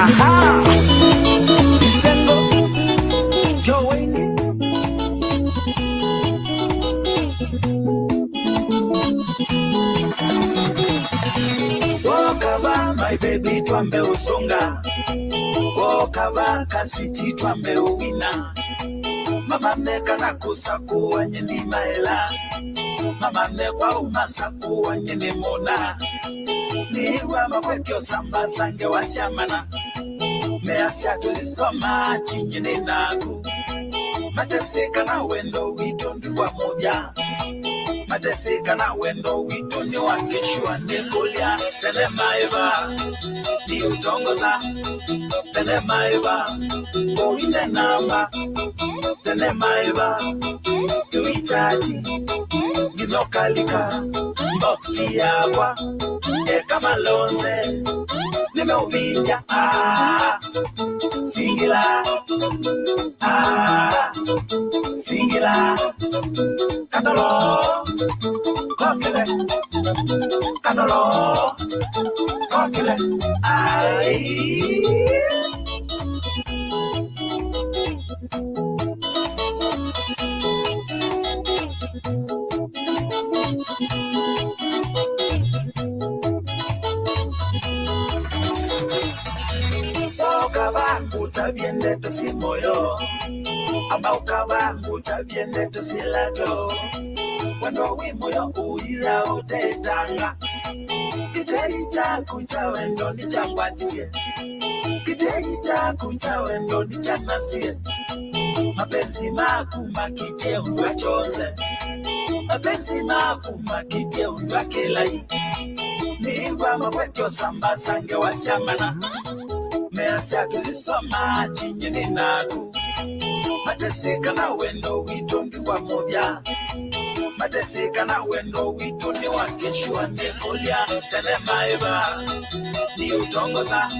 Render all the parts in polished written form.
Aha! Isengo, Joey. Wokava, my baby, twambe usonga. Wokava, kasiti twambe uwina. Mama meka na kusaku wanye ni maela. Mama mekwa umasaku wanye ni mona. Niwa makwetio samba sange wasiamana. Measia tulisoma chinyini nagu. Mateseka na wendo wito ndiwa moja. Mateseka na wendo wito ni wakeshua nekulia. Tene maiva ni utongoza. Tene maiva oine namba. Tene maiva tuichaji. Ninokalika boxi yawa. Eka malonze nimeuvinja singila singila kadolo kokele kadolo kokele Utabiende tosimoyo ama ukabangu utabiende tosilato wendo wimoyo uira utetanga kiteli chaku cha wendo ni changwatisie kiteli chaku cha wendo ni chanasie mapenzi maku makitie undwachonze mapenzi maku makitie undwakelai niwa makwetio samba sange wasiamana Measia tulisoma chinyini nagu. Mateseka na wendo wito ndiwa moja. Mateseka na wendo wito ni wakeshua nekulia. Tene maiva ni utongoza.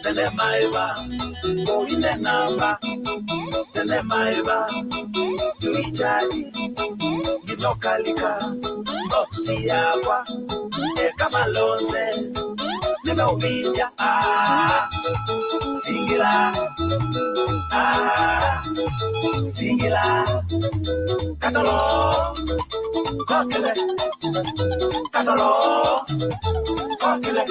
Tene maiva oine namba. Tene maiva tuichaji. Ninokalika boxi yawa. Eka malonze nimeuvinja singila singila kadolo kokele kadolo kokele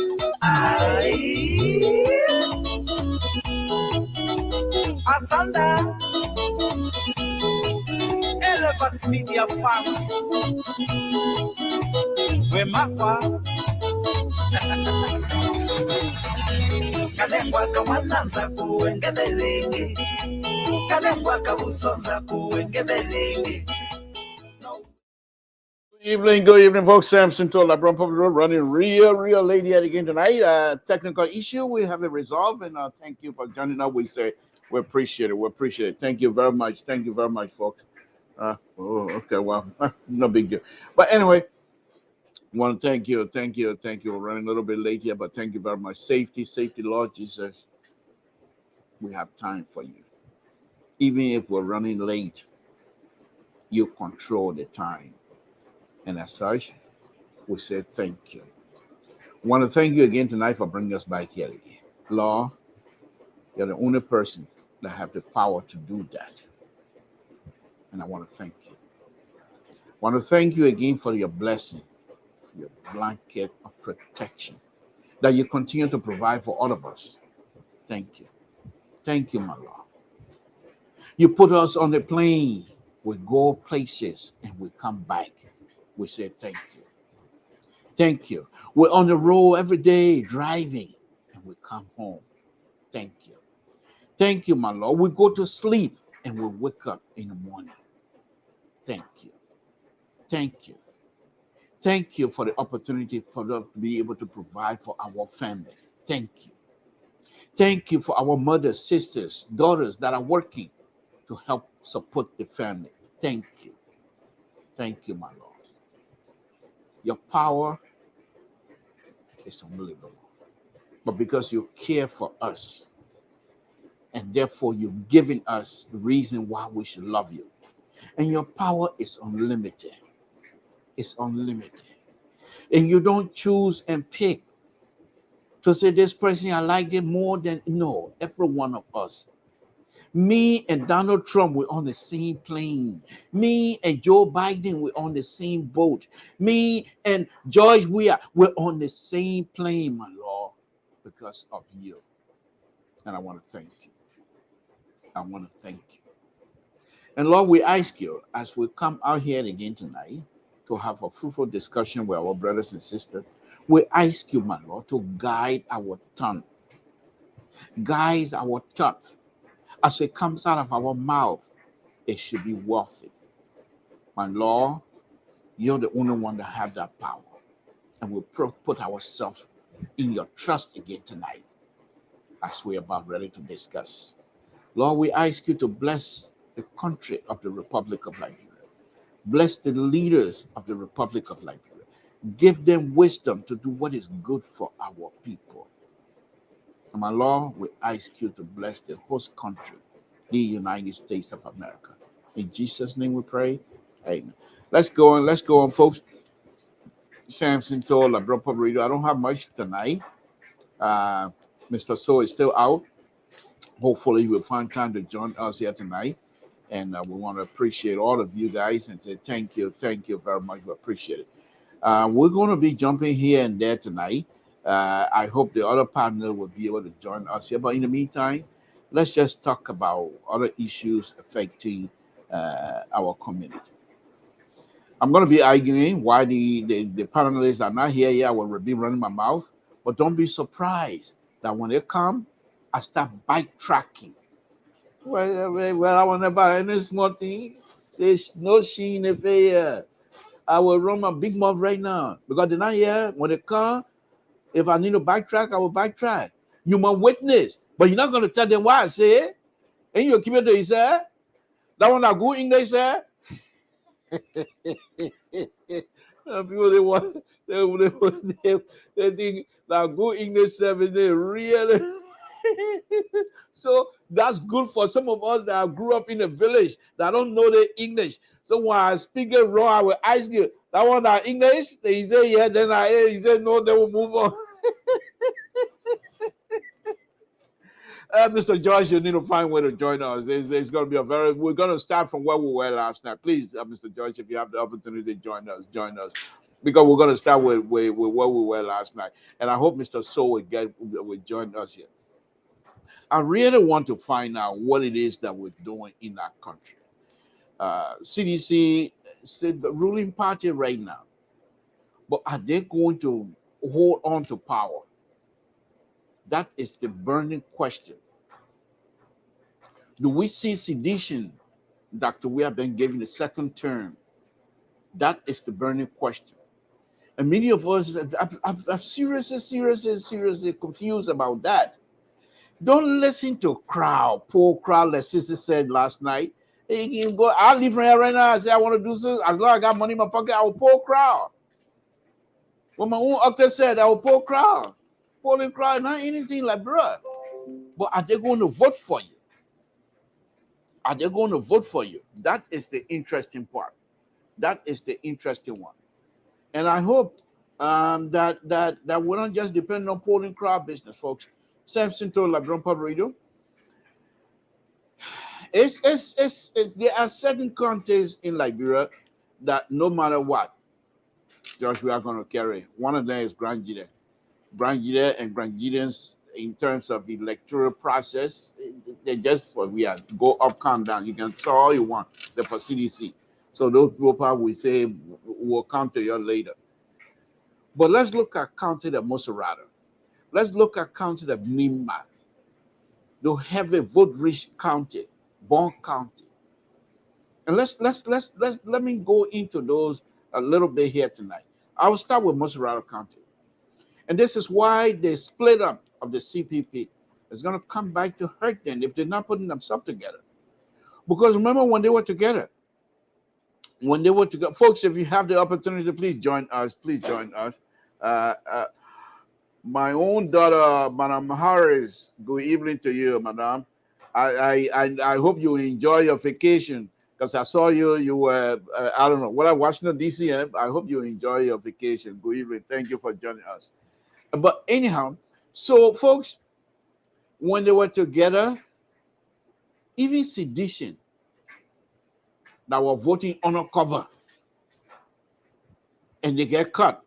Asanda Elevax Media Farms Wemakwa Kalengwa kawananza kuwengedelingi Kalengwa kabusonza kuwengedelingi Good evening, folks. Samson to LIBERIA Public Road, running real lady at again tonight. Technical issue, we have it resolved, and thank you for joining us. We say we appreciate it. Thank you very much. Thank you very much, folks. Okay, well, no big deal. But anyway, want to thank you. We're running a little bit late here, but thank you very much. Safety, Lord Jesus. We have time for you. Even if we're running late, you control the time. And as such, we say thank you. I want to thank you again tonight for bringing us back here again. Lord, you're the only person that have the power to do that. And I want to thank you. I want to thank you again for your blessing, for your blanket of protection that you continue to provide for all of us. Thank you. Thank you, my Lord. You put us on the plane. We go places and we come back. We say thank you. Thank you. We're on the road every day driving and we come home. Thank you. Thank you, my Lord. We go to sleep and we wake up in the morning. Thank you. Thank you. Thank you for the opportunity for us to be able to provide for our family. Thank you. Thank you for our mothers, sisters, daughters that are working to help support the family. Thank you. Thank you, my Lord. Your power is unbelievable. But because you care for us, and therefore you've given us the reason why we should love you. And your power is unlimited. It's unlimited. And you don't choose and pick to say this person I like it more than no, every one of us. Me and Donald Trump, we're on the same plane. Me and Joe Biden, we're on the same boat. Me and George Weah, we're on the same plane, my Lord, because of you. And I want to thank you. I want to thank you. And Lord, we ask you as we come out here again tonight to have a fruitful discussion with our brothers and sisters, we ask you, my Lord, to guide our tongue, guide our thoughts. As it comes out of our mouth, it should be worthy. My Lord, you're the only one that have that power. And we put ourselves in your trust again tonight as we're about ready to discuss. Lord, we ask you to bless the country of the Republic of Liberia. Bless the leaders of the Republic of Liberia. Give them wisdom to do what is good for our people. And my Lord, we ask you to bless the host country, the United States of America. In Jesus' name we pray. Amen. Let's go on, folks. Samson told LIBERIA Public Radio, I don't have much tonight. Mr. So is still out. Hopefully you will find time to join us here tonight. And we want to appreciate all of you guys and say thank you very much. We appreciate it. We're going to be jumping here and there tonight. I hope the other partner will be able to join us here. But in the meantime, let's just talk about other issues affecting our community. I'm going to be arguing why the panelists are not here. Yeah, I will be running my mouth. But don't be surprised that when they come, I start backtracking. Well, I want to buy any small thing. There's no sheen in here. I will run my big mouth right now because they're not here. When they come, if I need to backtrack, I will backtrack. You my witness, but you're not going to tell them why I say it. And you keep it to yourself. That one that good English, sir. People they want they think that good English service they really. So that's good for some of us that grew up in a village that don't know the English. So when I speak it wrong, I will ask you, that one that English? They say yeah, then he said no, they will move on. Mr. George, you need to find a way to join us. There's going to be we're going to start from where we were last night. Please, Mr. George, if you have the opportunity to join us. Because we're going to start with where we were last night. And I hope Mr. So will join us here. I really want to find out what it is that we're doing in our country. CDC is the ruling party right now. But are they going to hold on to power? That is the burning question. Do we see sedition, Dr. We have been given the second term? That is the burning question. And many of us are seriously confused about that. Don't listen to crowd, poor crowd, like Sister said last night. Hey, you can go, I'll leave from here right now. I say I want to do something. As long as I got money in my pocket, I will poor crowd. When my own doctor said I will poor crowd. Polling crowd, not anything like bruh. But are they going to vote for you? Are they going to vote for you? That is the interesting part. That is the interesting one. And I hope that we're not just depending on polling crowd business, folks. Samson told LIBERIA Public Radio. There are certain counties in Liberia that no matter what, Josh, we are going to carry. One of them is Grand Gide. Grand Gide and Grand Gideans in terms of the electoral process, they just we are go up, come down. You can tell all you want. They're for CDC. So those people we say will come to you later. But let's look at county of Moserado. Let's look at county of Nimba. The heavy vote-rich county, Bon County. And let me go into those a little bit here tonight. I will start with Moserado County. And this is why the split up of the CPP is going to come back to hurt them if they're not putting themselves together. Because remember when they were together, folks, if you have the opportunity, please join us. Please join us. My own daughter, Madam Harris, good evening to you, Madam. I hope you enjoy your vacation because I saw you were, I don't know, Washington, D.C. I hope you enjoy your vacation. Good evening. Thank you for joining us. But anyhow, So, folks, when they were together, even sedition that were voting undercover and they get caught,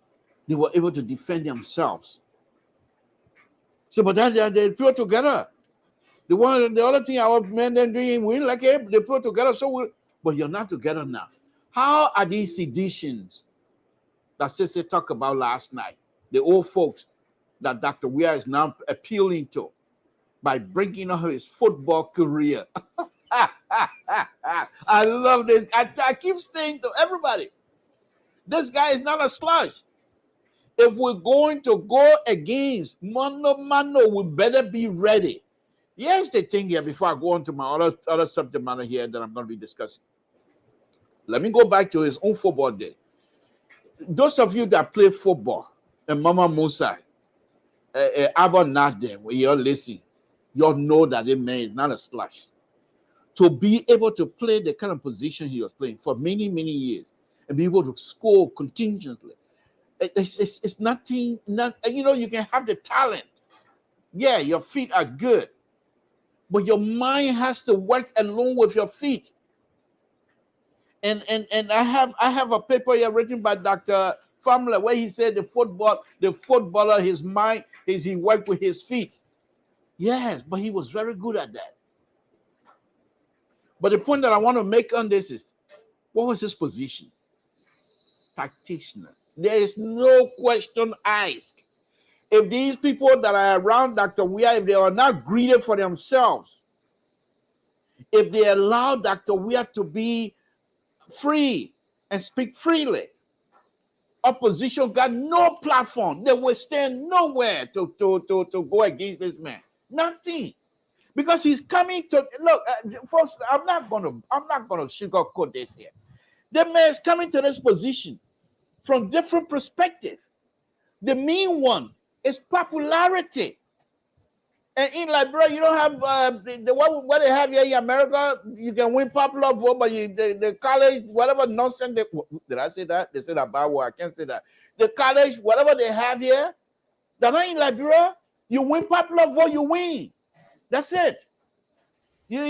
they were able to defend themselves. So, but then they put together. The other thing our men then doing, we like it, they put together. But you're not together now. How are these seditions that Sissy talked about last night, the old folks that Dr. WEAH is now appealing to by bringing up his football career? I love this. I keep saying to everybody, this guy is not a slush. If we're going to go against mano, we better be ready. Here's the thing here before I go on to my other subject matter here that I'm going to be discussing. Let me go back to his own football day. Those of you that play football, and Mama Musa, Abba Naden, when you're listening, you'll know that the man is not a slush. To be able to play the kind of position he was playing for many, many years and be able to score contingently, it's nothing, you can have the talent. Yeah, your feet are good, but your mind has to work along with your feet. And I have a paper here written by Dr. Famler where he said the footballer, his mind is he worked with his feet. Yes, but he was very good at that. But the point that I want to make on this is, what was his position? Practitioner. There is no question asked. If these people that are around Dr. WEAH, if they are not greedy for themselves, if they allow Dr. WEAH to be free and speak freely, opposition got no platform. They will stand nowhere to go against this man. Nothing. Because he's coming to look, folks. I'm not gonna sugarcoat this here. The man is coming to this position from different perspective. The main one is popularity. And in Liberia, you don't have what they have here in America. You can win popular vote, but the college, whatever nonsense. Did I say that? They said that bad word. I can't say that. The college, whatever they have here, they're not in Liberia. You win popular vote, you win. That's it. Did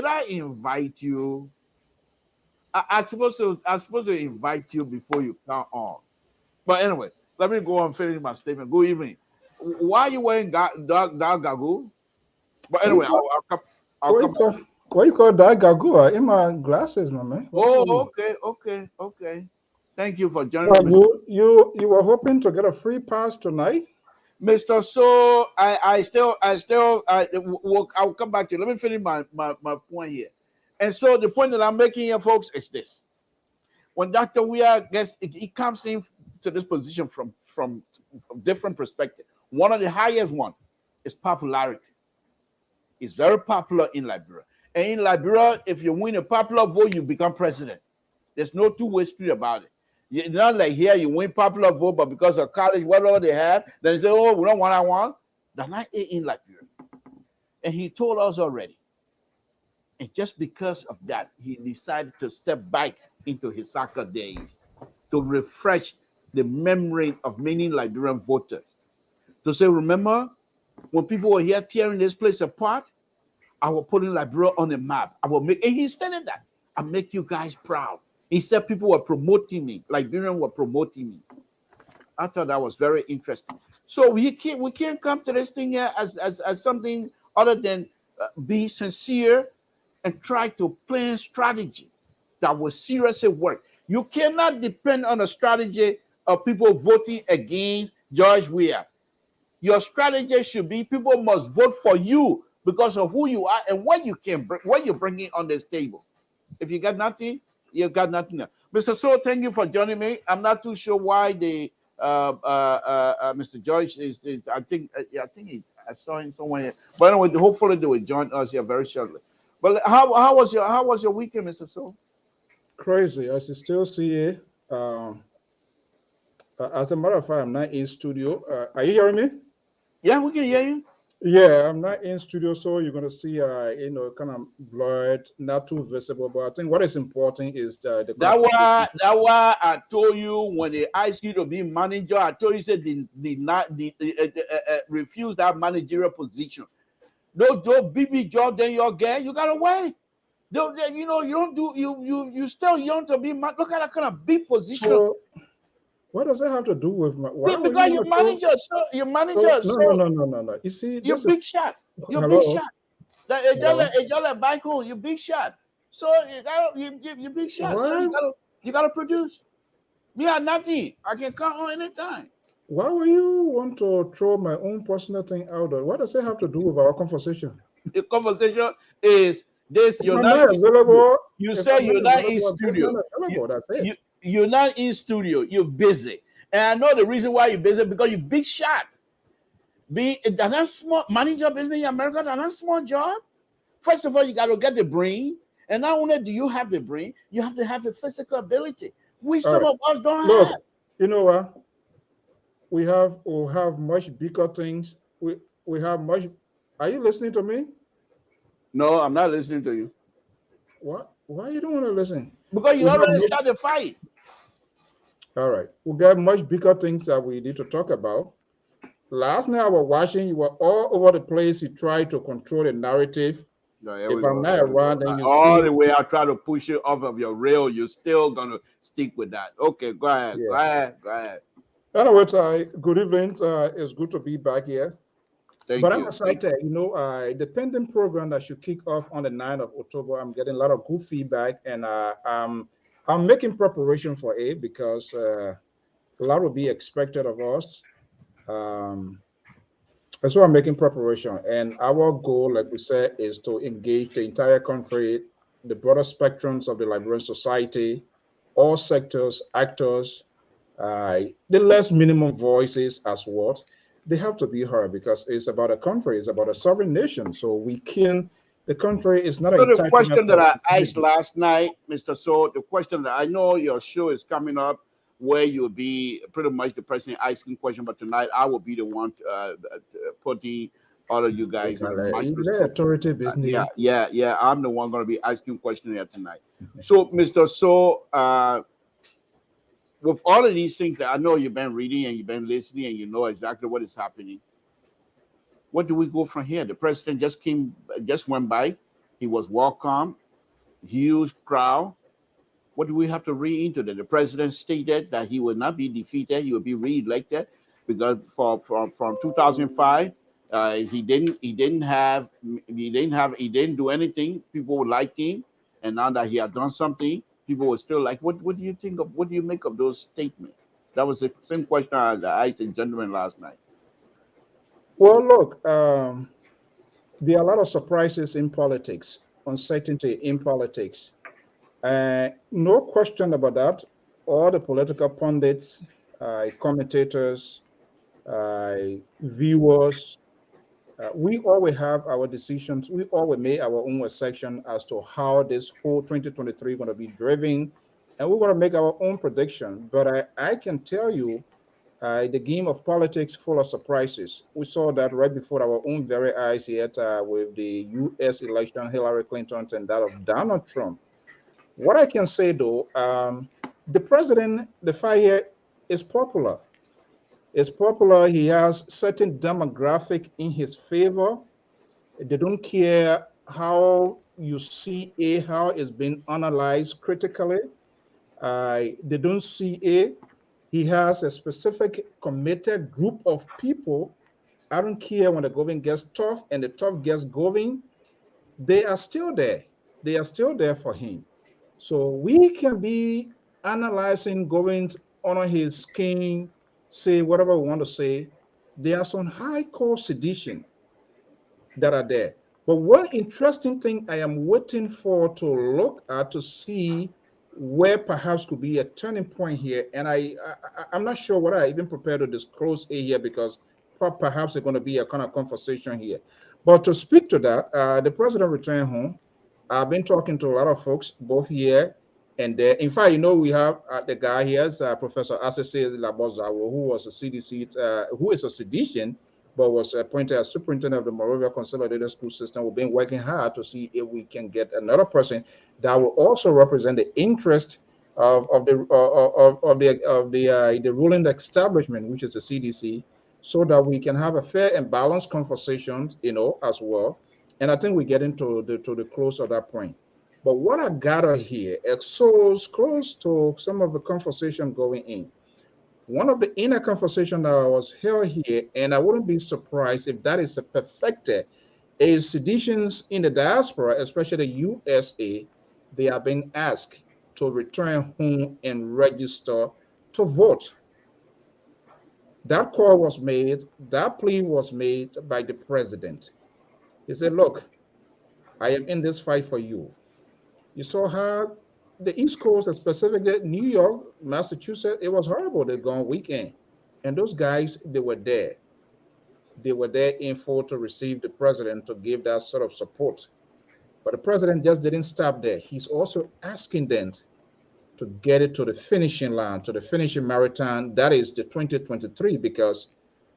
I invite you? I supposed to invite you before you come on. But anyway, let me go on finish my statement. Good evening. Why are you wearing dark gaggle? But anyway, I'll come. Why you call dark gaggle? In my glasses, my man. Oh, okay. Thank you for joining me. You were hoping to get a free pass tonight, Mr. So I'll come back to you. Let me finish my point here. And so the point that I'm making here, folks, is this. When Dr. WEAH he comes in to this position from different perspective. One of the highest one is popularity. He's very popular in Liberia. And in Liberia, if you win a popular vote, you become president. There's no two-way street about it. It's not like here you win popular vote, but because of college, whatever they have, then they say, oh, we don't want that one. They're not in Liberia. And he told us already. And just because of that, he decided to step back into his soccer days to refresh the memory of many Liberian voters. To say, remember, when people were here tearing this place apart, I will put in Liberia on the map. I will make, and he stated that, I'll make you guys proud. He said people were promoting me, Liberians were promoting me. I thought that was very interesting. So we can't come to this thing here as something other than be sincere and try to plan strategy that will seriously work. You cannot depend on a strategy of people voting against George WEAH. Your strategy should be people must vote for you because of who you are and what you can bring, what you're bringing on this table. If you got nothing, you got nothing. Mr. So, thank you for joining me. I'm not too sure why the Mr. George is. I think I saw him somewhere here. But anyway, hopefully they will join us here very shortly. But how was your weekend, Mr. So? Crazy. As you still see it. As a matter of fact, I'm not in studio. Are you hearing me? Yeah, we can hear you. Yeah, I'm not in studio, so you're gonna see, kind of blurred, not too visible. But I think what is important is the conversation. That why I told you when they asked you to be manager, I told you said refuse that managerial position. Don't BB job, then you're gay. You gotta wait. You know, you don't do you still young to be look at that kind of big position. So what does that have to do with my? Why would Because you your want to? manager, so your manager, So no, so no, no, no, no, no. You see, you this is big shot. You're big hello, shot. That hello. ejala back home, you big shot. So you big shot. So Why? you gotta produce. Me are nothing. I can count on anytime. Why would you want to throw my own personal thing out there? What does it have to do with our conversation? The conversation is this: If you're I'm not not in studio. available, You if say I'm not you're not in available, I'm just not studio. You available. That's it. you're not in studio. You're busy, and I know the reason why you're busy because you big shot. That's not small manager business in America. That's not small job. First of all, you got to get the brain, and not only do you have the brain, you have to have the physical ability. We All some right. of us don't have. Look, you know what? We have much bigger things. We have much. Are you listening to me? No, I'm not listening to you What? Why you don't want to listen? because you We have already much. started the fight. All right. We got much bigger things that we need to talk about. Last night I was watching. You were all over the place. You tried to control the narrative. No, here If we I'm go. not Here we go. around, then you All see. the way I try to push it off of your rail. You're still gonna stick with that. Okay, go ahead. Go Yeah. ahead. Go ahead. Anyway, good evening. It's good to be back here. Thank But I'm you. Thank excited. The pending program that should kick off on the 9th of October, I'm getting a lot of good feedback, and I'm making preparation for it because a lot will be expected of us. Um, and so I'm making preparation. And our goal, like we said, is to engage the entire country, the broader spectrums of the Liberian society, all sectors, actors, the less minimum voices as what they have to be heard because it's about a country, it's about a sovereign nation. So the country is not So an the entitlement question that for I asked specific. last night, Mr. So, the question that I know your show is coming up where you'll be pretty much the person asking question, but tonight I will be the one putting all of you guys on the The microscope. authority business. Yeah. I'm the one going to be asking questions here tonight. So, Mr. So, with all of these things that I know you've been reading and you've been listening and you know exactly what is happening, what do we go from here? The president just went by. He was welcome, huge crowd. What do we have to read into that? The president stated that he will not be defeated; he will be re-elected because from 2005, he didn't do anything. People would like him, and now that he had done something, people were still like, what do you think of? What do you make of those statements? That was the same question I asked the gentleman last night. Well, look, there are a lot of surprises in politics, uncertainty in politics. No question about that. All the political pundits, commentators, uh, viewers, we always have our decisions. We always make our own section as to how this whole 2023 going to be driven, and we're going to make our own prediction. But I can tell you, the game of politics full of surprises. We saw that right before our own very eyes yet with the U.S. election, Hillary Clinton and that of Donald Trump. What I can say though, the president, the fire is popular. It's popular. He has certain demographic in his favor. They don't care how you see how it's been analyzed critically. They don't see he has a specific committed group of people. I don't care when the going gets tough and the tough gets going, they are still there. They are still there for him. So we can be analyzing going on his skin, say whatever we want to say. There are some high court sedition that are there. But one interesting thing I am waiting for to look at to see where perhaps could be a turning point here, and I'm not sure what I even prepared to disclose here because perhaps it's going to be a kind of conversation here. But to speak to that, the president returned home. I've been talking to a lot of folks both here and there. In fact, we have the guy here, Professor Asese Labozawo, who was a CDC, who is a seditian but was appointed as superintendent of the Moravia Consolidated School System. We've been working hard to see if we can get another person that will also represent the interest of the ruling establishment, which is the CDC, so that we can have a fair and balanced conversation, as well. And I think we get into the close of that point. But what I gather here is close to some of the conversation going in. One of the inner conversation that was held here, and I wouldn't be surprised if that is perfected, is seditions in the diaspora, especially the USA, they are being asked to return home and register to vote. That call was made, that plea was made by the president. He said, look, I am in this fight for you. You saw how the East Coast, specifically New York, Massachusetts, it was horrible the gone weekend. And those guys, they were there. They were there in full to receive the president to give that sort of support. But the president just didn't stop there. He's also asking them to get it to the finishing line, to the finishing marathon. That is the 2023, because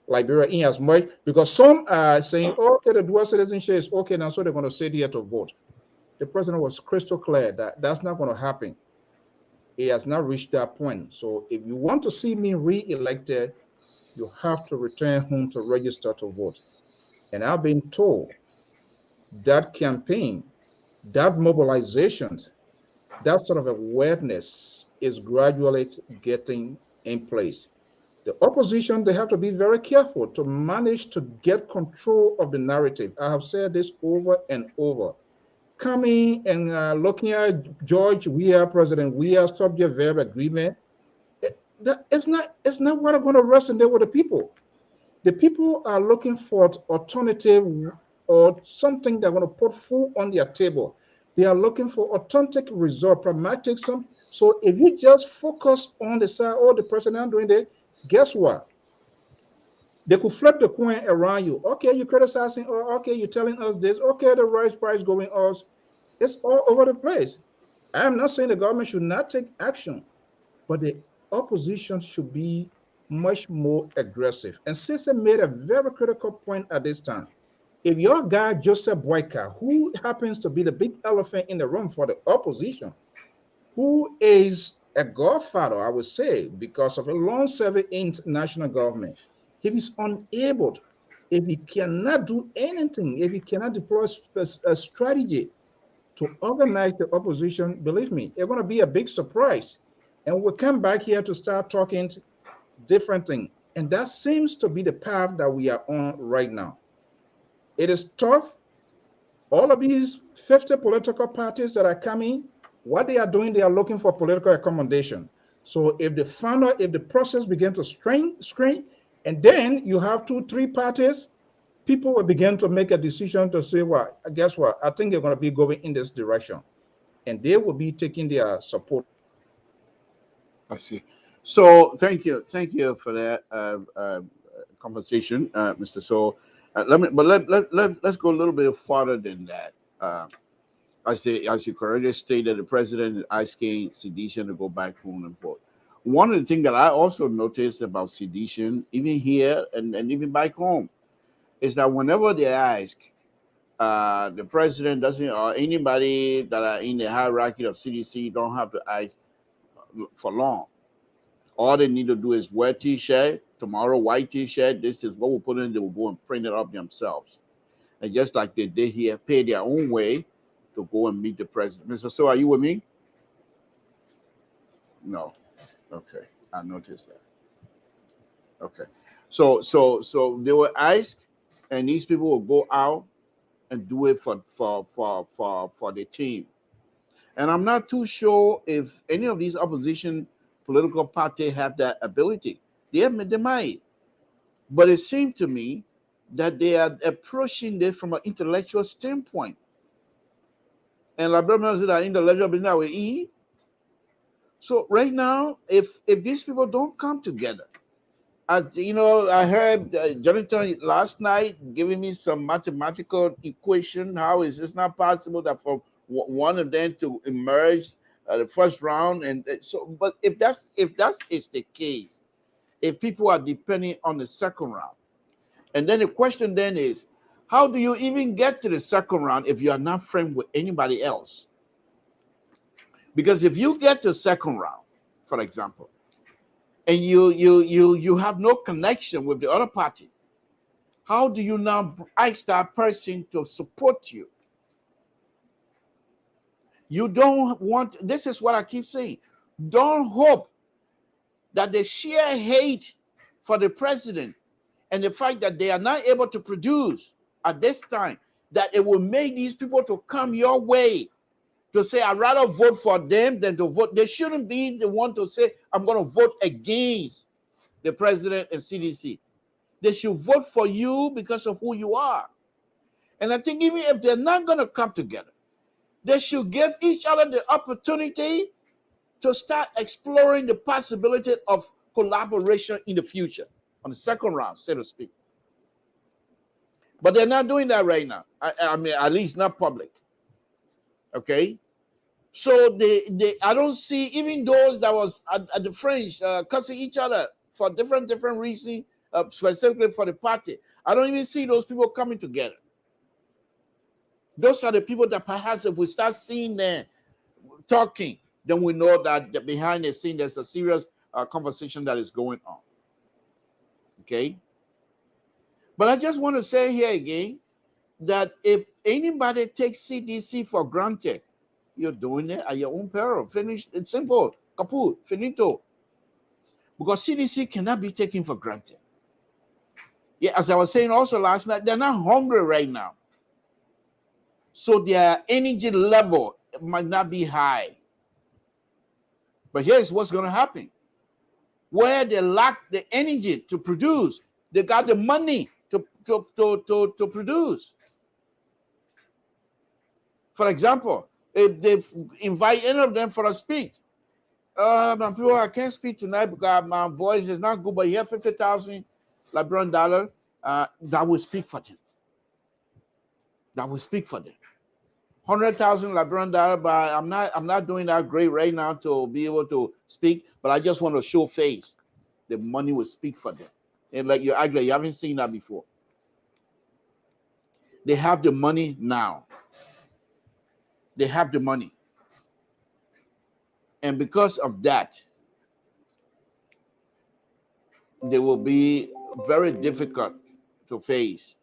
Liberia in as much, because some are saying, okay, the dual citizenship is okay now, so they're going to sit here to vote. The president was crystal clear that that's not going to happen. He has not reached that point. So if you want to see me re-elected, you have to return home to register to vote. And I've been told that campaign, that mobilization, that sort of awareness is gradually getting in place. The opposition, they have to be very careful to manage to get control of the narrative. I have said this over and over. Coming and looking at George WEAH, President WEAH subject verb agreement, it's not what I'm going to resonate with the people. The people are looking for alternative or something they're going to put food on their table. They are looking for authentic result, pragmatic. So if you just focus on the side, oh, the president doing that, guess what? They could flip the coin around you. Okay, you're criticizing, or okay, you're telling us this. Okay, the rice price going up. It's all over the place. I'm not saying the government should not take action, but the opposition should be much more aggressive. And Cesar made a very critical point at this time. If your guy, Joseph Boyka, who happens to be the big elephant in the room for the opposition, who is a godfather, I would say, because of a long-serving international government, if he's unable, if he cannot do anything, if he cannot deploy a strategy to organize the opposition, believe me, it's going to be a big surprise. And we'll come back here to start talking different things. And that seems to be the path that we are on right now. It is tough. All of these 50 political parties that are coming, what they are doing, they are looking for political accommodation. So if the process begins to strain, and then you have 2-3 parties, people will begin to make a decision to say, well, guess what? I think they're going to be going in this direction. And they will be taking their support. I see. So thank you for that conversation, Mr. So. Let's go a little bit farther than that. As you correctly stated, the president is asking sedition to go back home and vote. One of the things that I also noticed about sedition, even here and even back home, is that whenever they ask, the president doesn't, or anybody that are in the hierarchy of CDC don't have to ask for long. All they need to do is wear T-shirt, tomorrow white T-shirt. This is what we put in. They will go and print it up themselves. And just like they did here, pay their own way to go and meet the president. Mr. So, are you with me? No. Okay, I noticed that. Okay. So they were asked, and these people will go out and do it for the team. And I'm not too sure if any of these opposition political parties have that ability. They might. But it seemed to me that they are approaching this from an intellectual standpoint. And LIBERIA said that intellectual business with E. So right now, if these people don't come together, I heard Jonathan last night giving me some mathematical equation. How is this not possible that for one of them to emerge the first round? And so, but if that is the case, if people are depending on the second round, And then the question then is, how do you even get to the second round if you are not friends with anybody else? Because if you get to second round, for example, and you have no connection with the other party, how do you now ask that person to support you? You don't want, this is what I keep saying, don't hope that the sheer hate for the president and the fact that they are not able to produce at this time, that it will make these people to come your way to say, I'd rather vote for them than to vote. They shouldn't be the one to say, I'm going to vote against the president and CDC. They should vote for you because of who you are. And I think even if they're not going to come together, they should give each other the opportunity to start exploring the possibility of collaboration in the future, on the second round, so to speak. But they're not doing that right now. I mean, at least not public. Okay? So I don't see, even those that was at the French cussing each other for different reasons, specifically for the party. I don't even see those people coming together. Those are the people that perhaps if we start seeing them talking, then we know that behind the scene there's a serious conversation that is going on. Okay? But I just want to say here again that if anybody takes CDC for granted, you're doing it at your own peril. Finish. It's simple. Kaput. Finito. Because CDC cannot be taken for granted. Yeah, as I was saying also last night, they're not hungry right now. So their energy level might not be high. But here's what's going to happen. Where they lack the energy to produce, they got the money to produce. For example, if they invite any of them for a speech, people, I can't speak tonight because my voice is not good, but you have 50,000 Liberian dollars, that will speak for them. That will speak for them. 100,000 Liberian dollars, but I'm not doing that great right now to be able to speak, but I just want to show face. The money will speak for them. And like you haven't seen that before. They have the money now. They have the money. And because of that, they will be very difficult to face.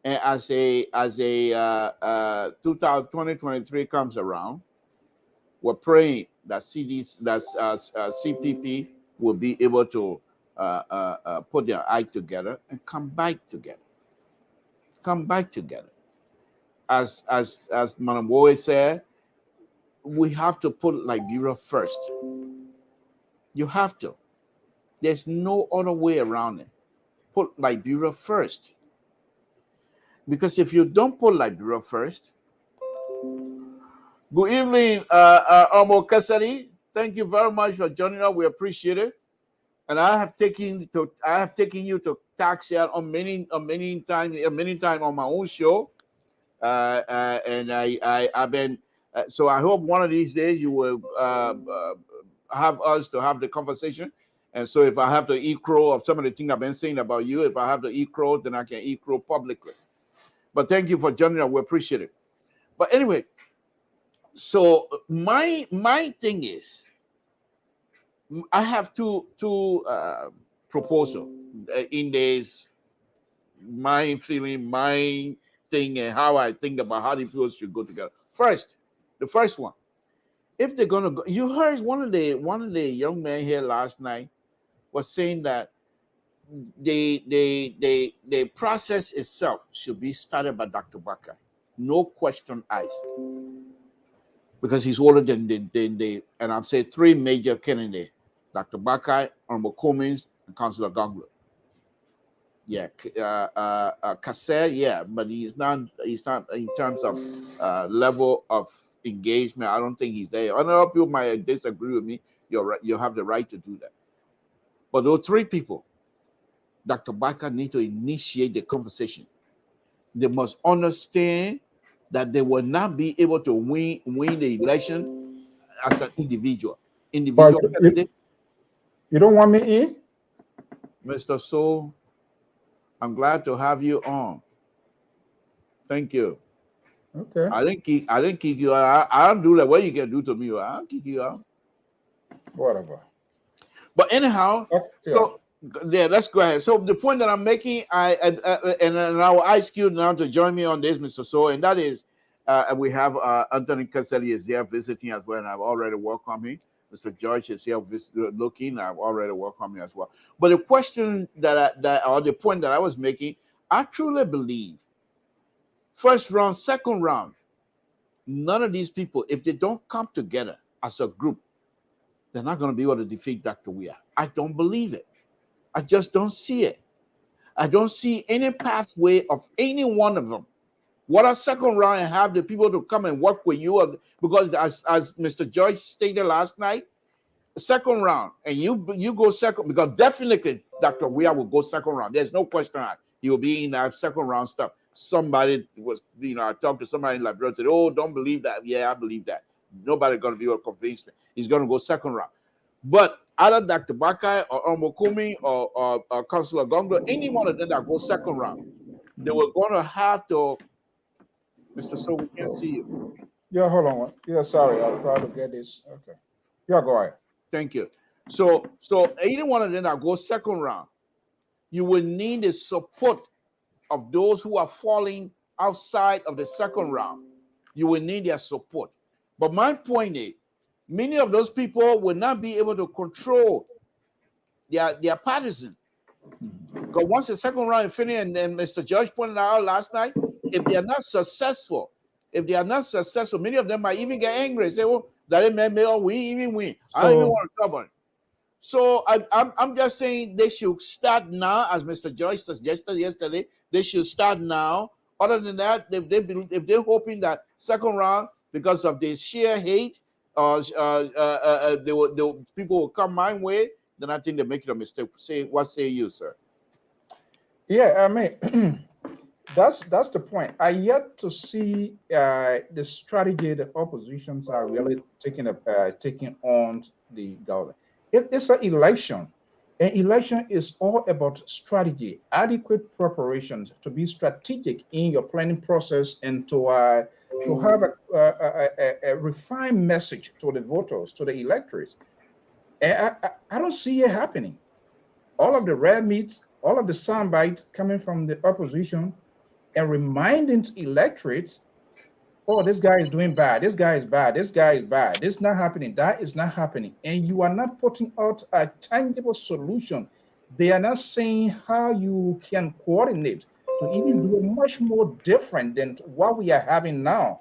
And as 2023 comes around, we're praying that CPP will be able to put their act together and come back together. Come back together. As Madam Bowie said, we have to put Liberia first. You have to. There's no other way around it. Put Liberia first. Because if you don't put Liberia first, good evening, Omo Kasari. Thank you very much for joining us. We appreciate it. And I have taken you to tax here on many times on my own show. And I've been so I hope one of these days you will have us to have the conversation. And so if I have to eat crow of some of the things I've been saying about you, if I have to eat crow, then I can eat crow publicly. But thank you for joining us. We appreciate it. But anyway, so my thing is, I have two proposals in this, my feeling, my thing, and how I think about how the people should go together. First, the first one, if they're gonna go, you heard one of the young men here last night was saying that the process itself should be started by Dr. Bakar, no question asked, because he's older than the and I've said three major candidates: Dr. Bakar, Honorable Cummings, and Councillor Gongler. Yeah, Kasser, yeah, but he's not in terms of level of engagement. I don't think he's there. I know people might disagree with me. You're right. You have the right to do that. But those three people, Dr. Bakar need to initiate the conversation. They must understand that they will not be able to win the election as an individual. But you don't want me in? Mr. So, I'm glad to have you on. Thank you. Okay. I didn't kick you out. I don't do that. What you can do to me? I don't kick you out. Whatever. But anyhow, Okay, yeah. so yeah, let's go ahead. So the point that I'm making, and I will ask you now to join me on this, Mr. So, and that is, we have Anthony Caselli is here visiting as well, and I've already welcomed him. Mr. George is here looking. I've already welcomed him as well. But the question or the point that I was making, I truly believe, first round, second round, none of these people, if they don't come together as a group, they're not going to be able to defeat Dr. Weah. I don't believe it. I just don't see it. I don't see any pathway of any one of them. What a second round and have the people to come and work with you, because as Mr. George stated last night, second round, and you go second, because definitely Dr. Weah will go second round. There's no question that he will be in that second round stuff. Somebody was, I talked to somebody in LIBERIA, said, "Oh, don't believe that." Yeah, I believe that. Nobody's going to be able to convince me. He's going to go second round. But either Dr. Bakai or Omokumi or Councilor Gongo, any one of them that go second round, they were going to have to. Mr. So we can't see you. Yeah, hold on. Yeah, sorry. I'll try to get this. Okay. Yeah, go ahead. Thank you. So any one of them that go second round, you will need the support of those who are falling outside of the second round. You will need their support. But my point is, many of those people will not be able to control their partisan. Because once the second round is finished, and then Mr. Judge pointed out last night, if they are not successful, many of them might even get angry and say, "Oh, that didn't make we even win. I don't even want to talk about it." So I'm just saying they should start now, as Mr. Joyce suggested yesterday. They should start now. Other than that, if they're hoping that second round, because of the sheer hate, people will come my way, then I think they're making a mistake. What say you, sir? Yeah, I mean, that's the point. I yet to see the strategy the oppositions are really taking on the government. It's an election. An election is all about strategy, adequate preparations, to be strategic in your planning process, and to have a refined message to the voters, to the electors. And I don't see it happening. All of the red meats, all of the soundbite coming from the opposition, and reminding electorates, "Oh, this guy is doing bad. This guy is bad. This guy is bad. This is not happening. That is not happening." And you are not putting out a tangible solution. They are not saying how you can coordinate to even do it much more different than what we are having now,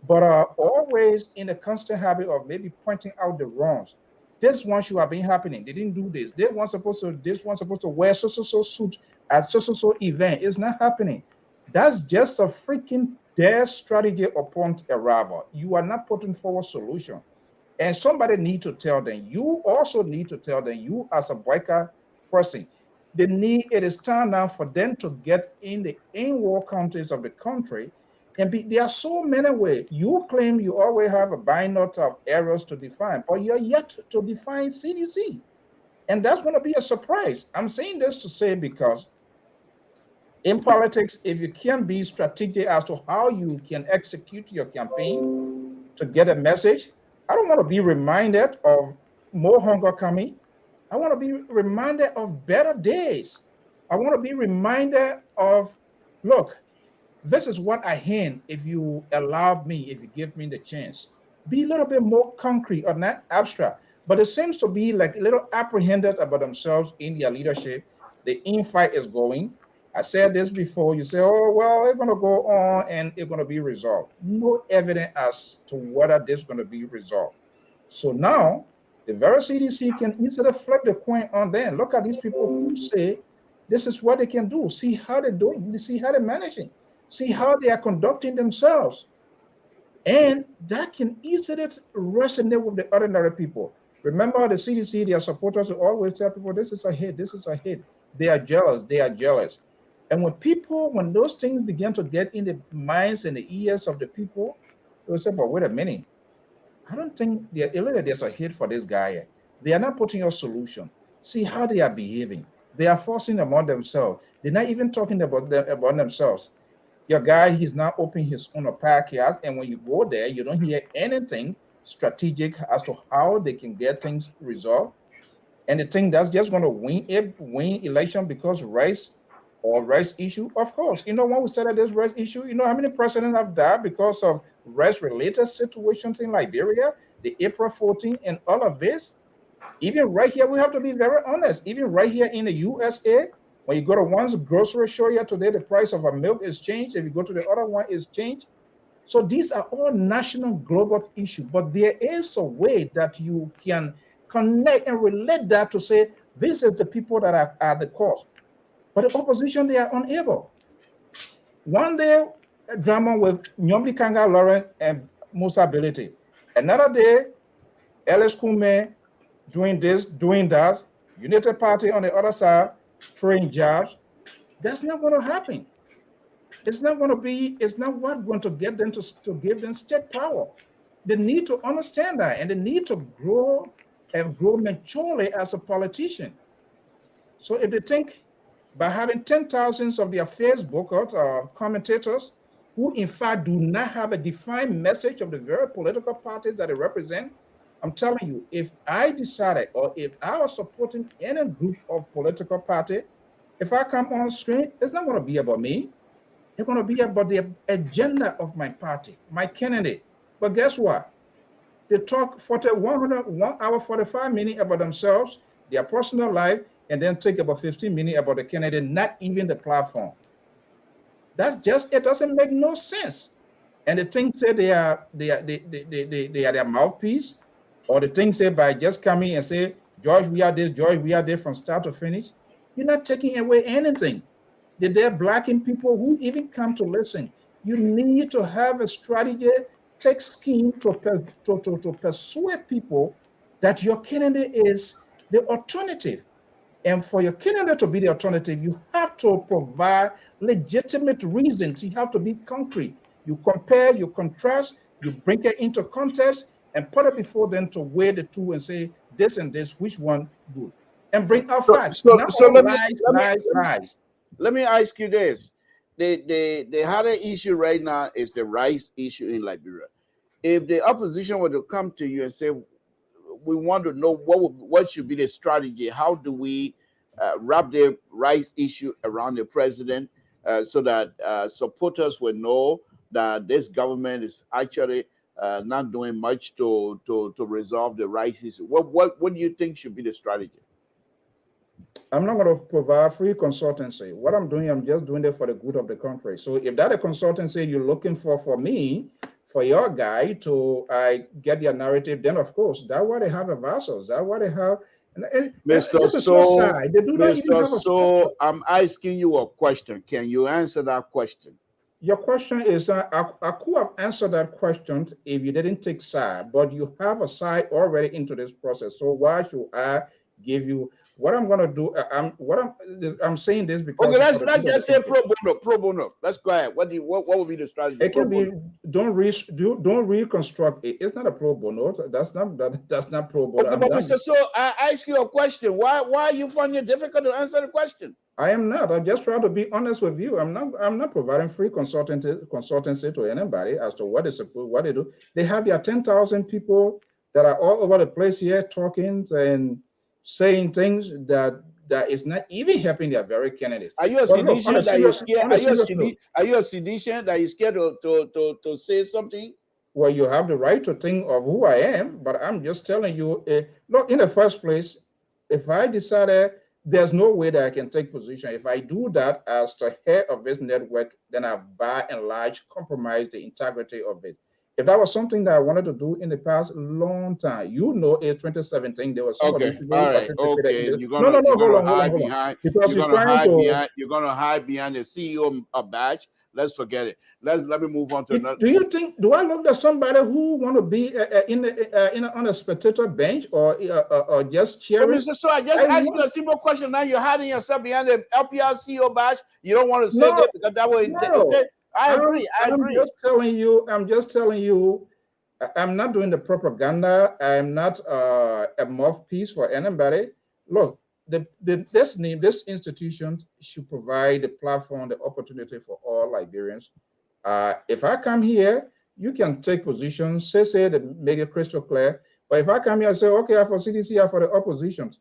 but are always in a constant habit of maybe pointing out the wrongs. This one should have been happening. They didn't do this. This one's supposed to wear so suit at so event. It's not happening. That's just a freaking their strategy upon arrival. You are not putting forward solution. And somebody need to tell them. You also need to tell them, you as a biker person, it is time now for them to get in the in-war counties of the country. And there are so many ways. You claim you always have a binary of areas to define, but you're yet to define CDC. And that's going to be a surprise. I'm saying this to say, because in politics, if you can be strategic as to how you can execute your campaign to get a message, I don't want to be reminded of more hunger coming. I want to be reminded of better days. I want to be reminded of, look, this is what I hand if you allow me, if you give me the chance. Be a little bit more concrete or not abstract. But it seems to be like a little apprehended about themselves in their leadership. The infight is going. I said this before. You say, "Oh, well, it's going to go on and it's going to be resolved." No evidence as to whether this is going to be resolved. So now, the very CDC can easily flip the coin on them. Look at these people who say this is what they can do. See how they're doing. See how they're managing. See how they are conducting themselves. And that can easily resonate with the ordinary people. Remember, the CDC, their supporters will always tell people, "This is a hit. This is a hit." They are jealous. They are jealous. And when those things begin to get in the minds and the ears of the people, they will say, "But wait a minute. I don't think there's a hit for this guy. They are not putting a solution. See how they are behaving. They are forcing among themselves. They're not even talking about themselves. Your guy, he's now opening his own podcast, and when you go there, you don't hear anything strategic as to how they can get things resolved. And the thing that's just going to win election because race issue. Of course, you know, when we started this race issue, you know how many presidents have died because of race-related situations in Liberia, the April 14, and all of this. Even right here, we have to be very honest. Even right here in the USA, when you go to one's grocery store here today, the price of a milk is changed. If you go to the other one, is changed. So these are all national, global issues. But there is a way that you can connect and relate that to say, this is the people that are at the cause. But the opposition, they are unable. One day, a drama with Nyomli Kanga Lawrence and Musa Ability. Another day, Ellis Kume doing this, doing that. United Party on the other side, throwing jobs. That's not going to happen. It's not going to be, it's not what going to get them to give them state power. They need to understand that, and they need to grow and grow maturely as a politician. So if they think by having 10,000 of their Facebook commentators who in fact do not have a defined message of the very political parties that they represent, I'm telling you, if I decided or if I was supporting any group of political party, if I come on screen, it's not going to be about me. It's going to be about the agenda of my party, my candidate. But guess what? They talk for 1 hour, 45 minutes about themselves, their personal life, and then take about 15 minutes about the candidate, not even the platform. That's just, it doesn't make no sense. And the thing say they are their mouthpiece, or the thing say by just coming and say, George, we are this, George, we are there from start to finish. You're not taking away anything. They're blacking people who even come to listen. You need to have a strategy, take scheme to persuade people that your candidate is the alternative. And for your candidate to be the alternative, you have to provide legitimate reasons. You have to be concrete. You compare, you contrast, you bring it into context, and put it before them to weigh the two and say, this and this, which one good? And bring out facts. Let me ask you this. The harder issue right now is the rice issue in Liberia. If the opposition were to come to you and say, we want to know what should be the strategy, how do we wrap the rice issue around the president so that supporters will know that this government is actually not doing much to resolve the rice issue. What do you think should be the strategy? I'm not going to provide free consultancy. What I'm doing, I'm just doing it for the good of the country. So if that a consultancy you're looking for me, for your guy to get their narrative, then of course, that's why they have a vassals. That's why they have. Mr. So, I'm asking you a question. Can you answer that question? Your question is that I could have answered that question if you didn't take side, but you have a side already into this process. So why should I give you what I'm going to do? I'm saying this because okay, let's just say pro bono. Let's go ahead. What would be the strategy? It can be don't reconstruct it. It's not a pro bono. That's not pro bono. Okay, but Mr. So I ask you a question. Why you find it difficult to answer the question? I am not. I'm just trying to be honest with you. I'm not providing free consultancy to anybody as to what they do. They have their 10,000 people that are all over the place here talking and saying things that is not even helping their very candidates. Are you a seditious that you're scared? Are you a seditious that you're scared to say something? Well, you have the right to think of who I am, but I'm just telling you, look, in the first place, if I decided there's no way that I can take position. If I do that as the head of this network, then I by and large compromise the integrity of this. If that was something that I wanted to do in the past long time, you know, in 2017, there was somebody. Okay, all right, okay. You're gonna hide behind the CEO badge. Let's forget it. Let me move on to another. Do I look at somebody who want to be on a spectator bench or just cheering? So I just asked you a simple question. Now you're hiding yourself behind the LPR CEO badge. You don't want to say that because that way. No. I agree. I'm just telling you. I'm not doing the propaganda. I'm not a mouthpiece for anybody. Look, this institution should provide the platform, the opportunity for all Liberians. If I come here, you can take positions, say that make it crystal clear. But if I come here and say, okay, I'm for CDC, I'm for the oppositions,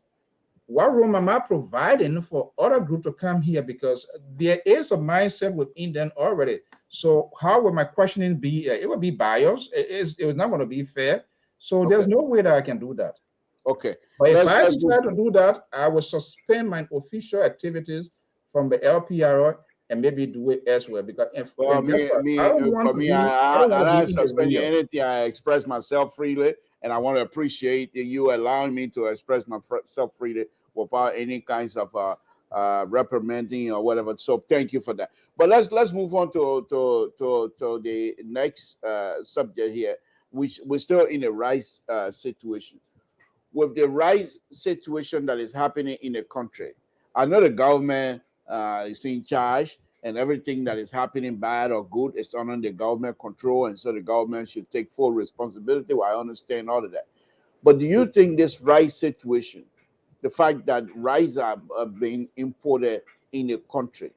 what room am I providing for other groups to come here? Because there is a mindset within them already. So how will my questioning be? It will be biased. It was not going to be fair. So there's no way that I can do that. Okay. But if I decide to do that, I will suspend my official activities from the LPR and maybe do it elsewhere. Because I don't want to be suspend anything. I express myself freely, and I want to appreciate you allowing me to express myself freely without any kinds of reprimanding or whatever. So thank you for that. But let's move on to the next subject here, which we're still in a rice situation. With the rice situation that is happening in the country, I know the government is in charge, and everything that is happening, bad or good, is under the government control, and so the government should take full responsibility. Well, I understand all of that. But do you think this rice situation, the fact that rice are being imported in the country,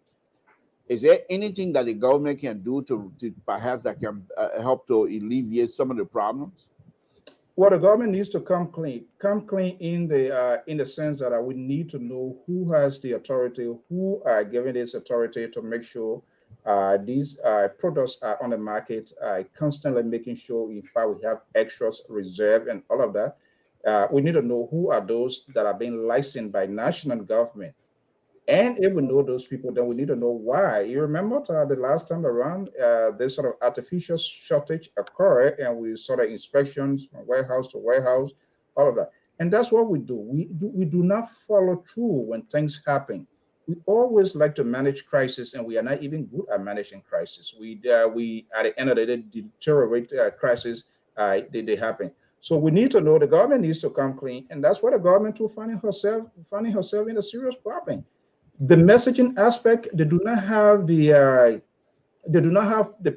is there anything that the government can do to perhaps that can help to alleviate some of the problems? Well, the government needs to come clean in the sense that we need to know who has the authority, who are given this authority to make sure these products are on the market, constantly making sure, in fact, we have extras reserve and all of that. We need to know who are those that are being licensed by national government. And if we know those people, then we need to know why. You remember the last time around, this sort of artificial shortage occurred, and we saw the inspections from warehouse to warehouse, all of that. And that's what we do. We do not follow through when things happen. We always like to manage crisis, and we are not even good at managing crisis. We at the end of the day deteriorate crisis. They happen. So we need to know the government needs to come clean, and that's what the government too finding herself in a serious problem. The messaging aspect, they do not have the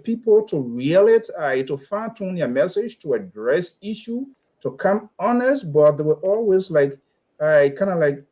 people to reel it, to fine tune their message, to address issue, to come honest, but they were always like kind of like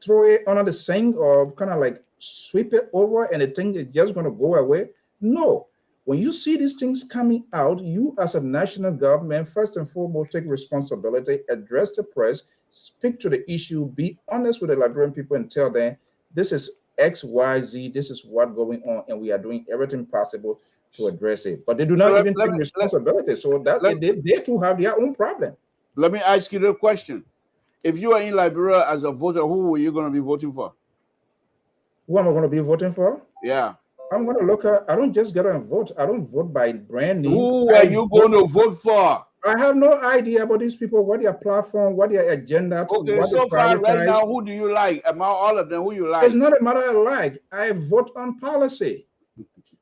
throw it under the sink or kind of like sweep it over, and the thing is just going to go away. No. When you see these things coming out, you as a national government, first and foremost, take responsibility, address the press, speak to the issue, be honest with the Liberian people and tell them, this is X, Y, Z, this is what's going on, and we are doing everything possible to address it. But they do not even take responsibility. So that they too have their own problem. Let me ask you the question. If you are in Liberia as a voter, who are you going to be voting for? Who am I going to be voting for? Yeah. I'm going to look at, I don't just get and vote. I don't vote by brand name. Who are you going to vote for? I have no idea about these people, what their platform, what their agenda. Okay, what so far right now, who do you like? Among all of them, who you like? It's not a matter of like. I vote on policy.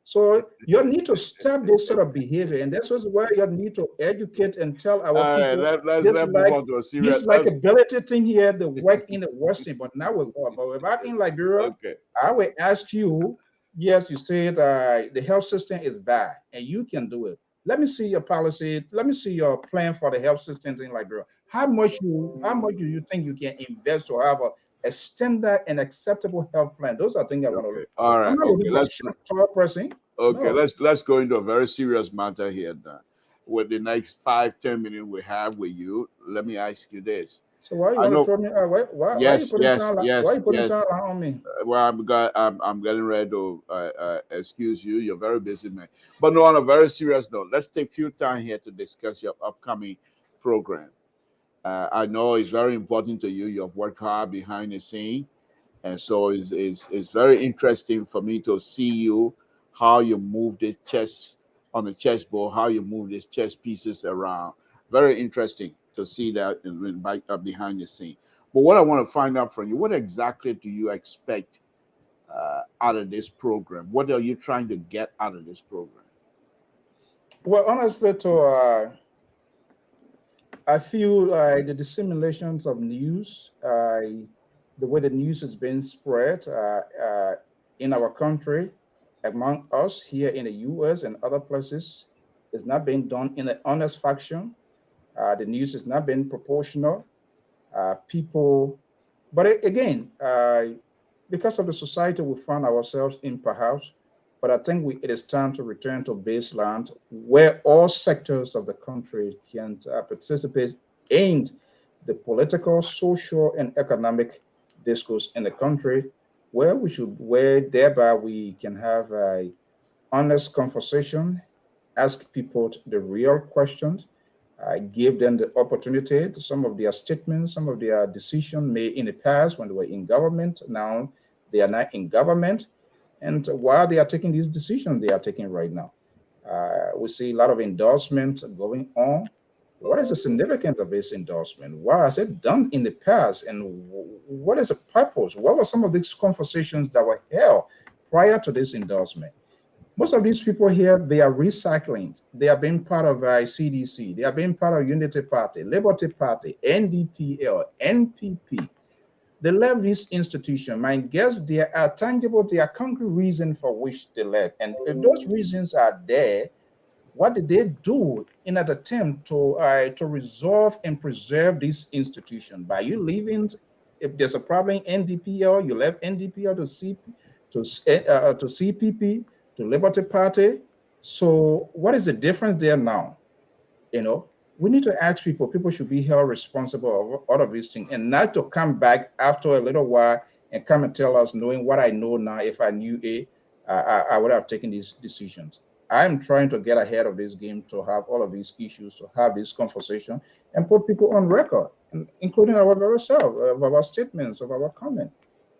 So you need to stop this sort of behavior, and this is where you need to educate and tell our people. Let's move on to a serious. This likability thing here, the work in the Western, but now with what? But if I'm in Liberia, okay, I will ask you. Yes, you said the health system is bad, and you can do it. Let me see your policy. Let me see your plan for the health system in Liberia. How much do you think you can invest to have a standard and acceptable health plan? Those are things I want to look. All right. Okay. Let's go into a very serious matter here. Then, with the next 5-10 minutes we have with you, let me ask you this. So why you want to throw me? Why you putting time on me? Well, I'm getting ready to excuse you. You're very busy, man. But no, on a very serious note, let's take a few time here to discuss your upcoming program. I know it's very important to you. You've worked hard behind the scene, and so it's very interesting for me to see you, how you move this chess on the chessboard, how you move these chess pieces around. Very interesting to see that behind the scene. But what I want to find out from you, what exactly do you expect out of this program? What are you trying to get out of this program? Well, honestly, I feel the disseminations of news, the way the news is being spread in our country, among us here in the U.S. and other places, is not being done in an honest fashion. The news is not being proportional. People But again, because of the society we find ourselves in, perhaps, but I think it is time to return to baseline where all sectors of the country can participate in the political, social, and economic discourse in the country, where thereby we can have a honest conversation, ask people the real questions, give them the opportunity to some of their statements, some of their decisions made in the past when they were in government. Now they are not in government. And while they are taking these decisions they are taking right now, we see a lot of endorsements going on. What is the significance of this endorsement? What has it done in the past? And what is the purpose? What were some of these conversations that were held prior to this endorsement? Most of these people here, they are recycling. They are being part of CDC. They are being part of Unity Party, Liberty Party, NDPL, NPP. They left this institution. My guess, there are tangible, there are concrete reasons for which they left. And if those reasons are there, what did they do in an attempt to resolve and preserve this institution? By you leaving, if there's a problem in NDPL, you left NDPL to CPP, to Liberty Party. So what is the difference there now? We need to ask people. People should be held responsible of all of these things, and not to come back after a little while and come and tell us, knowing what I know now, if I knew I would have taken these decisions. I'm trying to get ahead of this game, to have all of these issues, to have this conversation, and put people on record, including our very self, of our statements, of our comment.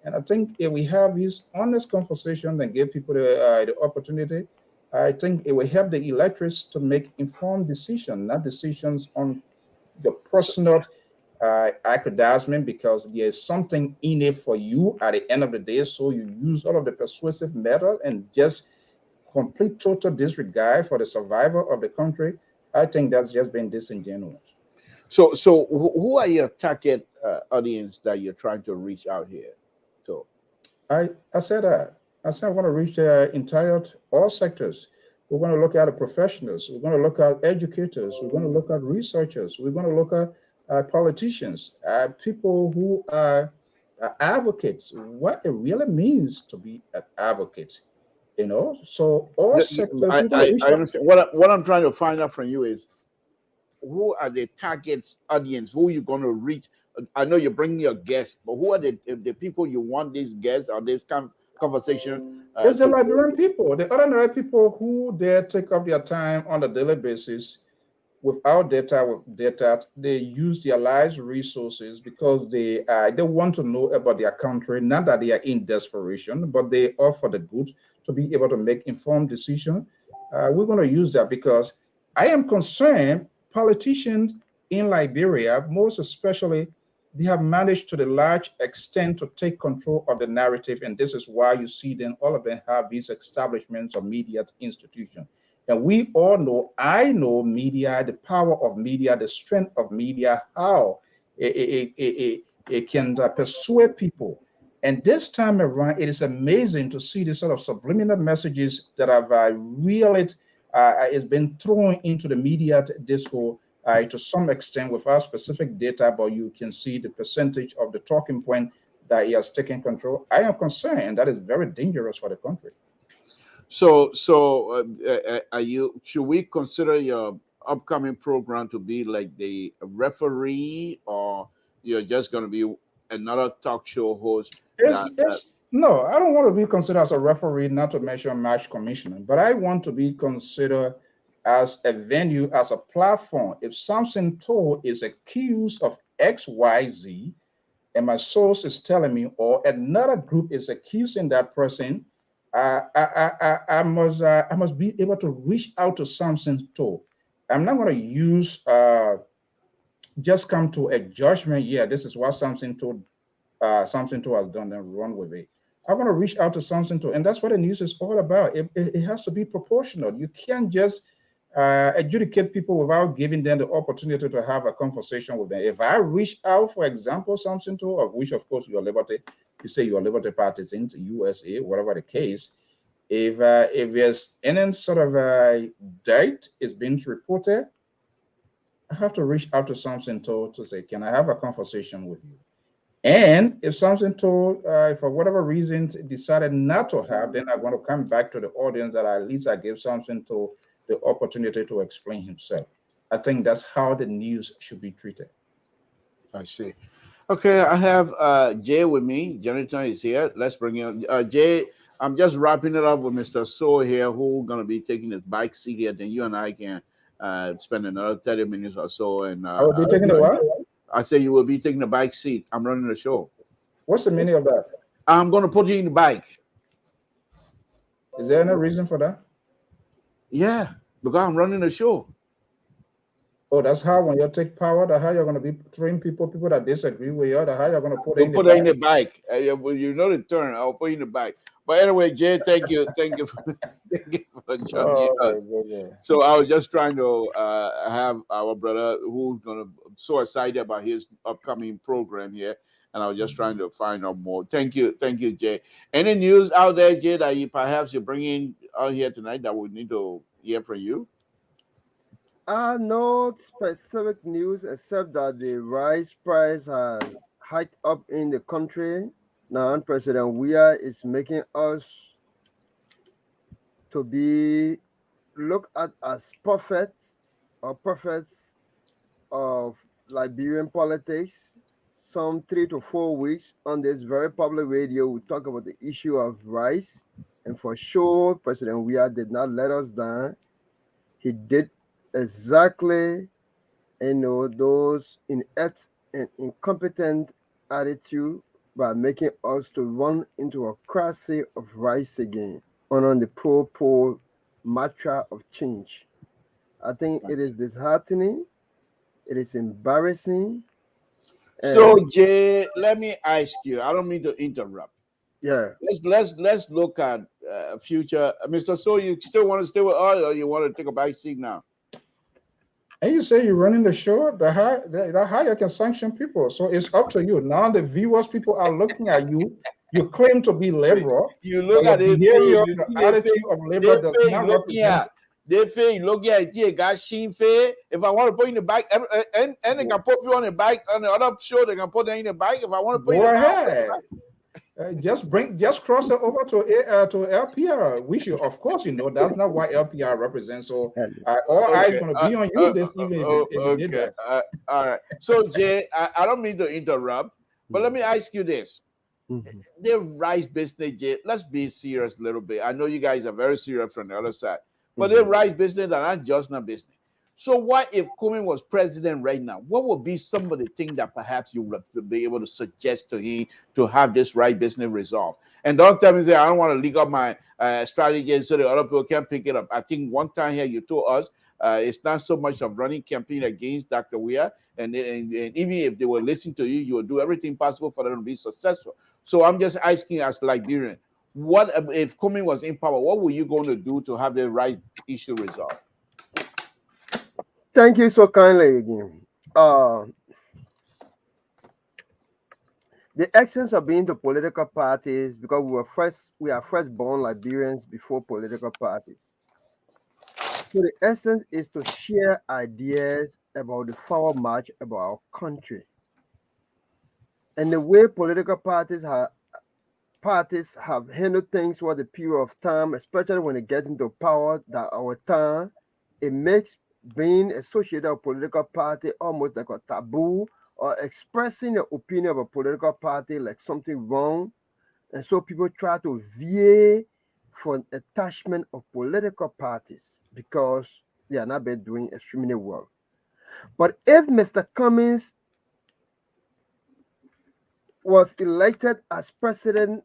And I think if we have this honest conversation and give people the opportunity, I think it will help the electors to make informed decisions, not decisions on the personal aggrandizement, because there's something in it for you at the end of the day. So you use all of the persuasive method and just complete total disregard for the survival of the country. I think that's just been disingenuous. So who are your target audience that you're trying to reach out here? So I said I want to reach all sectors. We're going to look at the professionals. We're going to look at educators. We're going to look at researchers. We're going to look at politicians, people who are advocates, what it really means to be an advocate. So all sectors. I understand. What I'm trying to find out from you is, who are the target audience? Who you're going to reach? I know you're bringing your guests, but who are the people you want these guests or this conversation? It's the Liberian people, the ordinary people who dare take up their time on a daily basis without data. With data, they use their lives resources because they want to know about their country. Not that they are in desperation, but they are for the good, to be able to make informed decisions. We're going to use that because I am concerned politicians in Liberia, most especially, they have managed to the large extent to take control of the narrative. And this is why you see them, all of them have these establishments or media institutions. And we all know, I know media, the power of media, the strength of media, how it can persuade people. And this time around, it is amazing to see this sort of subliminal messages that have really has been thrown into the media discourse to some extent without specific data, but you can see the percentage of the talking point that he has taken control. I am concerned, and that is very dangerous for the country. So should we consider your upcoming program to be like the referee, or you're just going to be another talk show host? No, I don't want to be considered as a referee, not to mention match commissioner, but I want to be considered as a venue, as a platform. If Samson Toll is accused of XYZ, and my source is telling me, or another group is accusing that person, I must be able to reach out to Samson Toll. I'm not going to use just come to a judgment. Yeah, this is what Samson Toll has done, and run with it. I want to reach out to Samson Toll, and that's what the news is all about. It has to be proportional. You can't just adjudicate people without giving them the opportunity to have a conversation with them. If I reach out, for example, Samson Toll, of which of course you say your Liberty Party is in the USA, whatever the case, if there's any sort of date is being reported, I have to reach out to Samson Toll to say, can I have a conversation with you? And if Samson told, if for whatever reason decided not to have, then I want to come back to the audience that at least I gave Samson to the opportunity to explain himself. I think that's how the news should be treated. I see. Okay, I have Jay with me. Jonathan is here. Let's bring in Jay. I'm just wrapping it up with Mr. So here, who's gonna be taking his bike seat here. Then you and I can spend another 30 minutes or so. And I will be taking the what? I say you will be taking the bike seat. I'm running the show. What's the meaning of that? I'm gonna put you in the bike. Is there any reason for that? Yeah, because I'm running the show. Oh, that's how when you take power, that's how you're going to be train people that disagree with you, that's how you're going to put We'll in put the her in the bike. Well, you know the turn. I'll put you in the bike. But anyway, Jay, thank you, thank you, thank you for joining us. So I was just trying to have our brother who's gonna so excited about his upcoming program here, and I was just trying to find out more. Thank you, Jay. Any news out there, Jay, that you perhaps you're bringing out here tonight that we need to hear from you? No specific news except that the rice price has hiked up in the country. Now, President WEAH is making us to be looked at as prophets of Liberian politics. Some 3 to 4 weeks on this very public radio, we talk about the issue of rice. And for sure, President WEAH did not let us down. He did exactly, those inept and incompetent attitude by making us to run into a crisis of rice again on the pro mantra of change. I think it is disheartening. It is embarrassing. So Jay, let me ask you. I don't mean to interrupt. Yeah. Let's look at future. Mr. So, you still want to stay with us, or you want to take a back seat now? And you say you're running the show, the higher can sanction people. So it's up to you. Now the viewers, people are looking at you. You claim to be liberal. You look at it. Your attitude of liberal does not represent. They feel looking at it. Got sheen fair. If I want to put in the bike, and they can put you on the bike on the other show. They can put them in the bike. If I want to put go in the ahead. Bike, just cross it over to LPR. We should, of course, that's not what LPR represents. So all eyes going to be on you this evening if you did that. All right. So Jay, I don't mean to interrupt, but let me ask you this: the rice business, Jay. Let's be serious a little bit. I know you guys are very serious from the other side, but the rice business are not just not business. So what if Cumming was president right now? What would be some of the things that perhaps you would be able to suggest to him to have this right business resolved? And don't tell me that I don't want to leak up my strategy so the other people can pick it up. I think one time here you told us it's not so much of running campaign against Dr. WEAH, and even if they were listening to you, you would do everything possible for them to be successful. So I'm just asking as Liberian, what if Cumming was in power? What were you going to do to have the right issue resolved? Thank you so kindly again. The essence of being to political parties, because we are first born Liberians before political parties. So the essence is to share ideas about the forward march about our country. And the way political parties have handled things for the period of time, especially when they get into power, that our time, it makes being associated with a political party almost like a taboo, or expressing the opinion of a political party like something wrong. And so people try to veer from attachment of political parties because they are not been doing extremely well. But if Mr. Cummings was elected as president,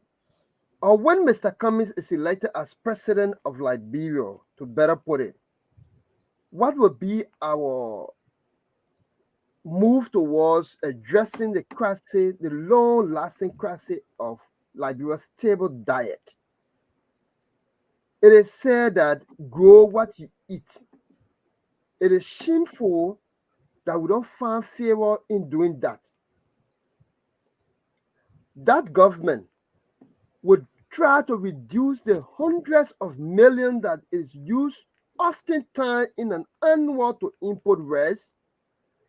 or when Mr. Cummings is elected as president of Liberia, to better put it, what would be our move towards addressing the crisis, the long-lasting crisis of Liberia's stable diet? It is said that grow what you eat. It is shameful that we don't find favor in doing that. That government would try to reduce the hundreds of millions that is used oftentimes in an annual to import rice,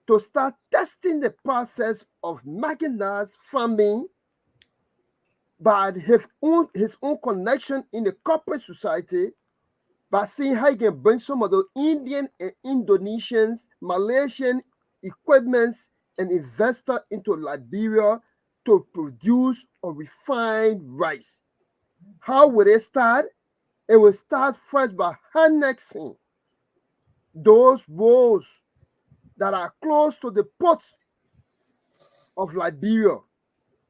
to start testing the process of mechanized farming by his own connection in the corporate society, by seeing how he can bring some of the Indian and Indonesians, Malaysian equipments and investor into Liberia to produce or refine rice. How will they start? It will start first by annexing those roads that are close to the ports of Liberia,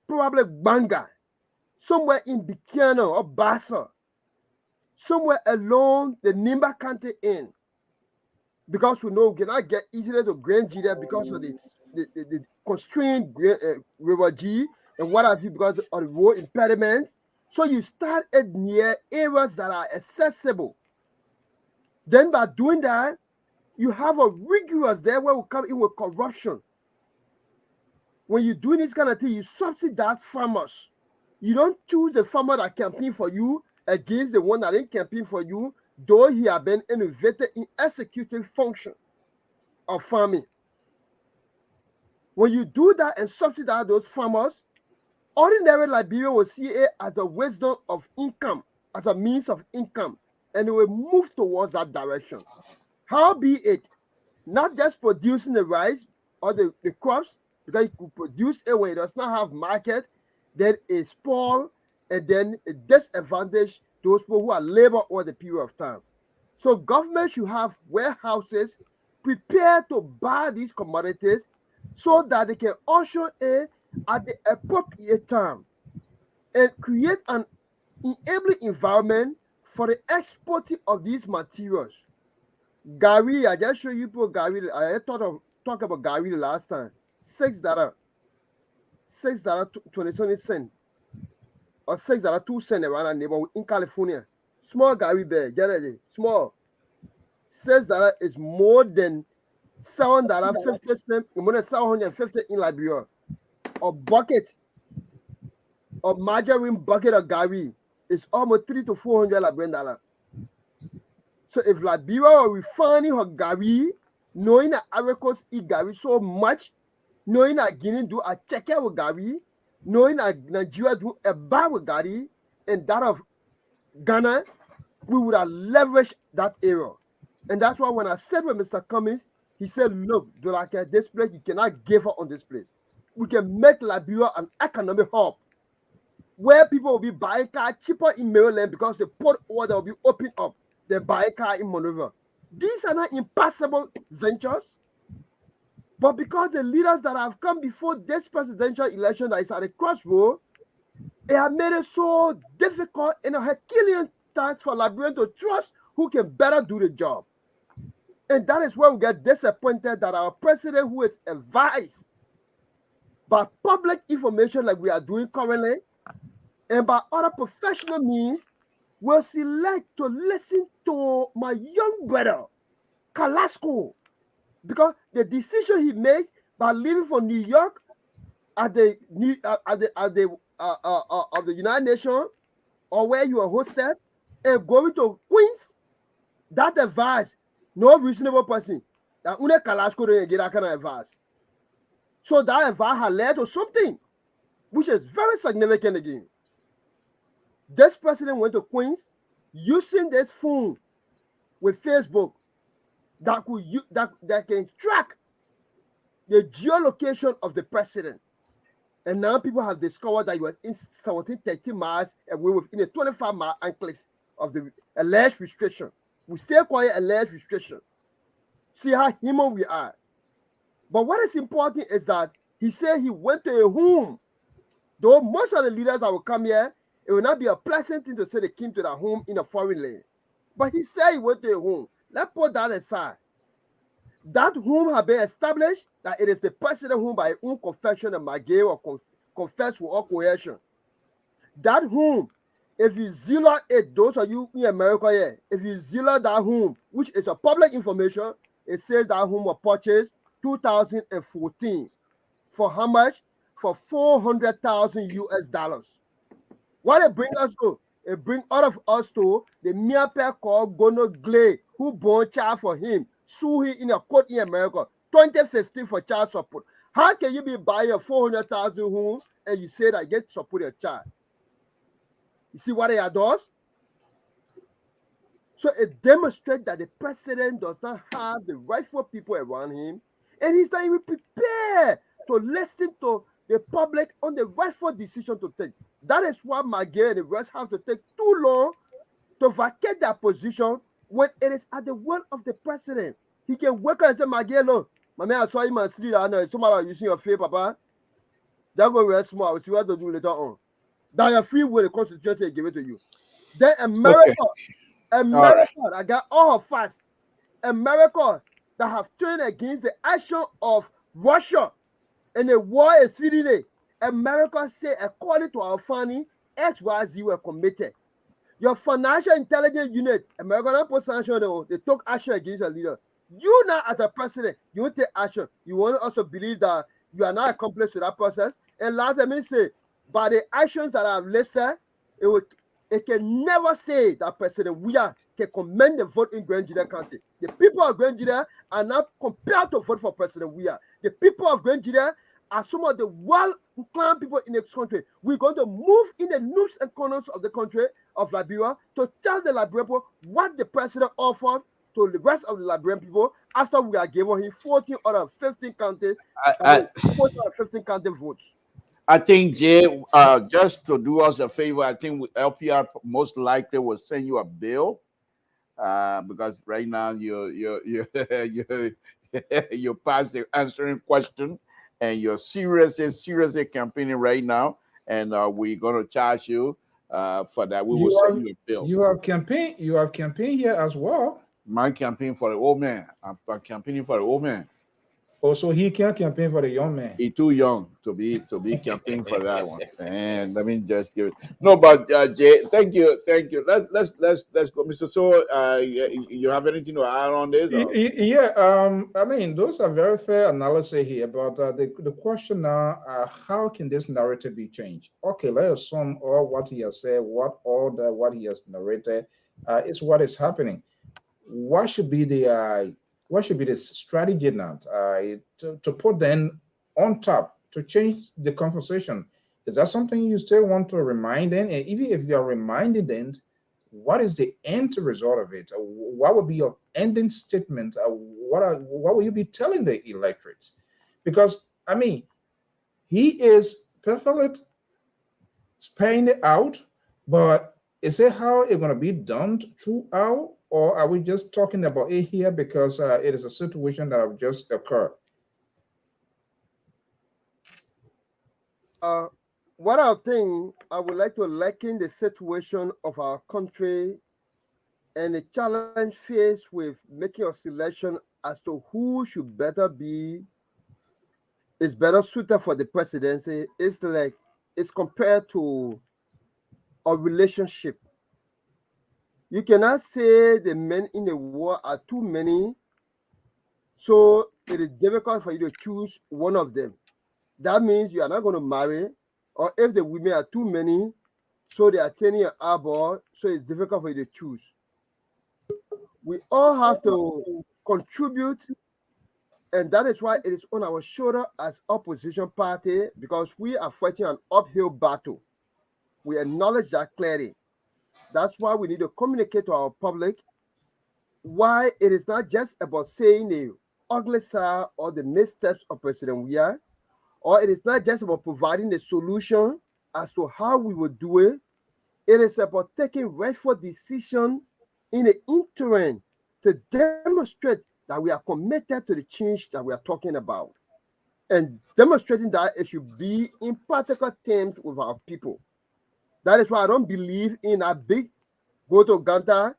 probably Banga, somewhere in Bikiano or Bassa, somewhere along the Nimba County end. Because we know we cannot get easily to Grand G there because of the constrained River G and what have you, because of the road impediments. So you start at near areas that are accessible. Then by doing that, you have a rigorous there where we come in with corruption. When you're doing this kind of thing, you subsidize farmers. You don't choose the farmer that campaign for you against the one that didn't campaign for you, though he has been innovated in executive function of farming. When you do that and subsidize those farmers, ordinary Liberian will see it as a wisdom of income, as a means of income, and it will move towards that direction. How be it, not just producing the rice or the crops, because you could produce it when it does not have market, then it spoil, and then it disadvantage those people who are labor over the period of time. So government should have warehouses prepared to buy these commodities so that they can usher it at the appropriate time and create an enabling environment for the exporting of these materials. Gary, I just showed you people Gary. I talk about Gary the last time. $6, $6.20 or $6.02 around our neighborhood in California. Small Gary bear, get it? Small. $6 is more than $7.50, more than $750 in Liberia. A bucket, a margarine bucket of Gary is almost $300 to $400 Liberian. So if Liberia were refining her Gary, knowing that Ivory Coast eat Gary so much, knowing that Guinea do a check with Gary, knowing that Nigeria do a bar with Gary, and that of Ghana, we would have leveraged that area. And that's why when I said with Mr. Cummings, he said, look, this place, you cannot give up on this place. We can make Liberia an economic hub where people will be buying cars cheaper in Maryland because the port order will be opened up. They buy a car in Monrovia. These are not impossible ventures. But because the leaders that have come before this presidential election that is at a crossroad, it has made it so difficult and a Herculean task for Liberians to trust who can better do the job. And that is where we get disappointed that our president, who is advised by public information like we are doing currently, and by other professional means, will select to listen to my young brother, Kalasco, because the decision he made by leaving for New York at the United Nations, or where you are hosted, and going to Queens, that advice, no reasonable person that only Kalasco don't get that kind of advice. So that advice has led to something which is very significant again. This president went to Queens using this phone with Facebook that can track the geolocation of the president. And now people have discovered that he was in 17-30 miles away within a 25-mile enclave of the alleged restriction. We still call it alleged restriction. See how human we are. But what is important is that he said he went to a home. Though most of the leaders that will come here, it will not be a pleasant thing to say they came to their home in a foreign land. But he said he went to a home. Let's put that aside. That home has been established that it is the president whom by his own confession and magay or confess with all coercion. That home, if you zero it, those of you in America here, if you zero that home, which is a public information, it says that home was purchased 2014. For how much? For $400,000 US. What it brings us to? It brings all of us to the mere pair called Gono Glay, who born child for him, sue him in a court in America. 2015 for child support. How can you be buying a 400,000 home and you say that you get to support your child? You see what it does? So it demonstrates that the president does not have the rightful people around him, and he's not even prepared to listen to the public on the rightful decision to take. That is why Maggie and the rest have to take too long to vacate their position when it is at the will of the president. He can wake up and say, Maggie, look, my man, I saw him and sleep. I know somebody using your fear, Papa. That go very small. We'll see what to do later on. That your free will, the constitution will give it to you. Then America. America that got all her facts, America that have turned against the action of Russia and the war is feeding it. America say, according to our funding, XYZ were committed. Your financial intelligence unit, America don't put sanction, they took action against your leader. You now as a president, you won't take action. You want to also believe that you are not accomplished with that process. And last let me say, by the actions that I've listed, it can never say that President WEAH can commend the vote in Grand Judea County. The people of Grand Judea are not compelled to vote for President WEAH. The people of Grand Judea are some of the well-inclined people in this country. We're going to move in the nooks and corners of the country of Liberia to tell the Liberian people what the president offered to the rest of the Liberian people after we are given him 14 out of 15 county, 14 out of 15 county votes. I think, Jay, just to do us a favor, I think LPR most likely will send you a bill because right now you past the answering question and you're seriously campaigning right now, and we're going to charge you for that. We will send you a bill. You have campaign here as well. My campaign for the old man. I'm campaigning for the old man. Oh, so he can't campaign for the young man. He's too young to be campaigning for that one. And let me just give it. No, but Jay, thank you. Let's go, Mr. So. You have anything to add on this? Or? Yeah. I mean, those are very fair analysis here. But the question now, how can this narrative be changed? Okay, let's assume all what he has said, what he has narrated, is what is happening. What should be the strategy now to put them on top to change the conversation? Is that something you still want to remind them? And even if you are reminding them, what is the end result of it? What would be your ending statement? What will you be telling the electorates? Because, I mean, he is perfectly spelling it out, but is it how it's going to be done throughout? Or are we just talking about it here because it is a situation that have just occurred? What I think, I would like to liken the situation of our country and the challenge faced with making a selection as to who should is better suited for the presidency. It's compared to a relationship. You cannot say the men in the world are too many, so it is difficult for you to choose one of them. That means you are not going to marry, or if the women are too many, so they are turning your eyeball, so it's difficult for you to choose. We all have to contribute, and that is why it is on our shoulder as opposition party, because we are fighting an uphill battle. We acknowledge that clearly. That's why we need to communicate to our public why it is not just about saying the ugly side or the missteps of President WEAH, or it is not just about providing the solution as to how we will do it. It is about taking rightful decision in the interim to demonstrate that we are committed to the change that we are talking about, and demonstrating that it should be in practical terms with our people. That is why I don't believe in a big go to Ganta.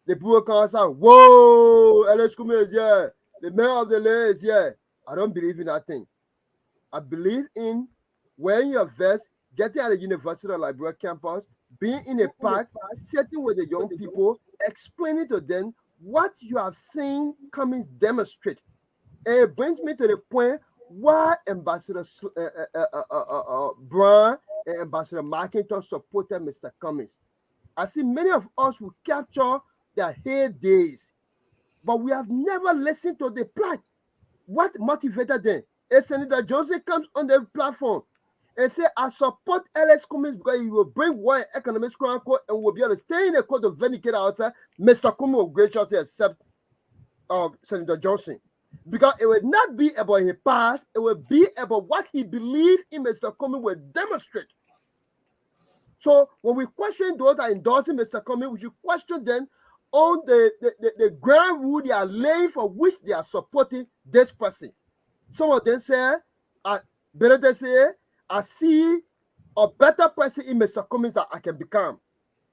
The people come say, whoa, LS Kume is here. The mayor of the land is here. I don't believe in that thing. I believe in wearing your vest, getting at the University of Liberia campus, being in a park, sitting with the young people, explaining to them what you have seen Cummings demonstrate. And it brings me to the point why Ambassador Brown and Ambassador McIntosh supported Mr. Cummings. I see many of us will capture their heydays, but we have never listened to the plight. What motivated them? And Senator Johnson comes on the platform and say, I support LS Cummings because he will bring war and economics, quote unquote, and will be able to stay in the court to vindicate ourselves. Mr. Cummings will graciously accept Senator Johnson. Because it would not be about his past, it would be about what he believed in Mr. Cummings will demonstrate. So when we question those that are endorsing Mr. Cummings, we should question them on the ground rule they are laying for which they are supporting this person. Some of them say, better they say, I see a better person in Mr. Cummings that I can become.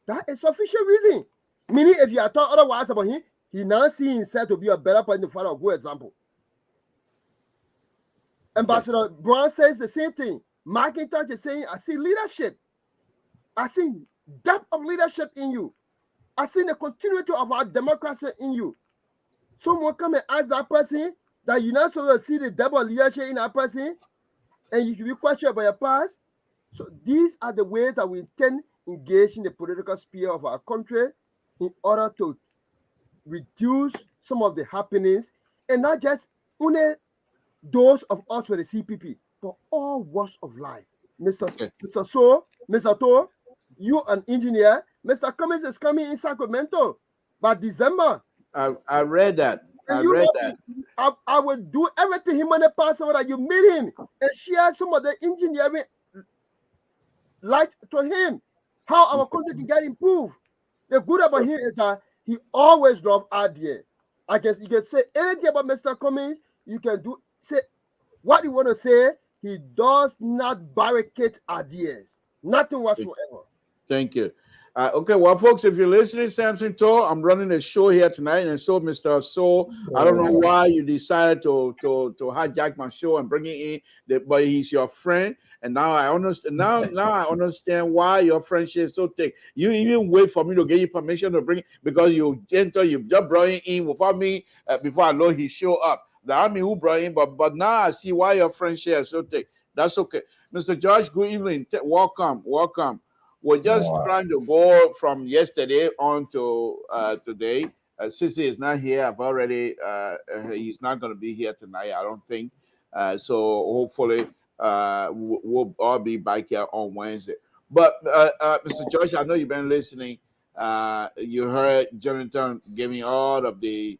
That is sufficient reason. Meaning, if you are taught otherwise about him, he now sees himself to be a better person to follow a good example. Ambassador Brown says the same thing. McIntosh is saying, I see leadership. I see depth of leadership in you. I see the continuity of our democracy in you. Someone come and ask that person that you're not supposed to see the depth of leadership in that person, and you should be questioned about your past. So these are the ways that we intend to engage in the political sphere of our country in order to reduce some of the happenings, and not just only those of us with the CPP, but all walks of life. Mr. To, you an engineer. Mr. Cummings is coming in Sacramento by December. I read that. I read that. I will do everything humanly possible that you meet him and share some of the engineering light to him, how our country can get improved. The good about him is that he always loved ideas. I guess you can say anything about Mr. Cummings, you can say what you want to say. He does not barricade ideas. Nothing whatsoever. Thank you. Okay, well, folks, if you're listening, Samson Toll, I'm running a show here tonight, and so Mr. So, I don't know why you decided to hijack my show and bring it in, but he's your friend, and now I understand. Now I understand why your friendship is so thick. You even wait for me to give you permission to bring it because you just brought it in without me before I know he show up. The army who brought him, but now I see why your friendship is so thick. That's okay, Mr. George. Good evening. Welcome. We're just trying to go from yesterday on to today. Sissy is not here. I've already, he's not going to be here tonight, I don't think. So hopefully we'll all be back here on Wednesday. But Mr. George, I know you've been listening. You heard Jonathan giving all of the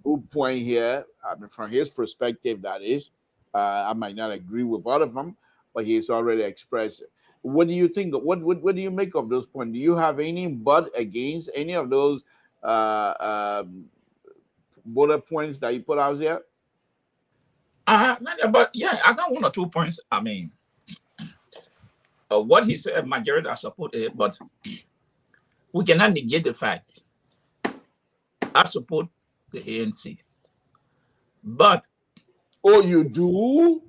good point here. I mean, from his perspective, that is. I might not agree with all of them, but he's already expressed it. What do you think? What do you make of those points? Do you have any but against any of those bullet points that you put out there? But yeah, I got 1 or 2 points. I mean, what he said, majority I support it, but we cannot negate the fact I support the ANC. But you do?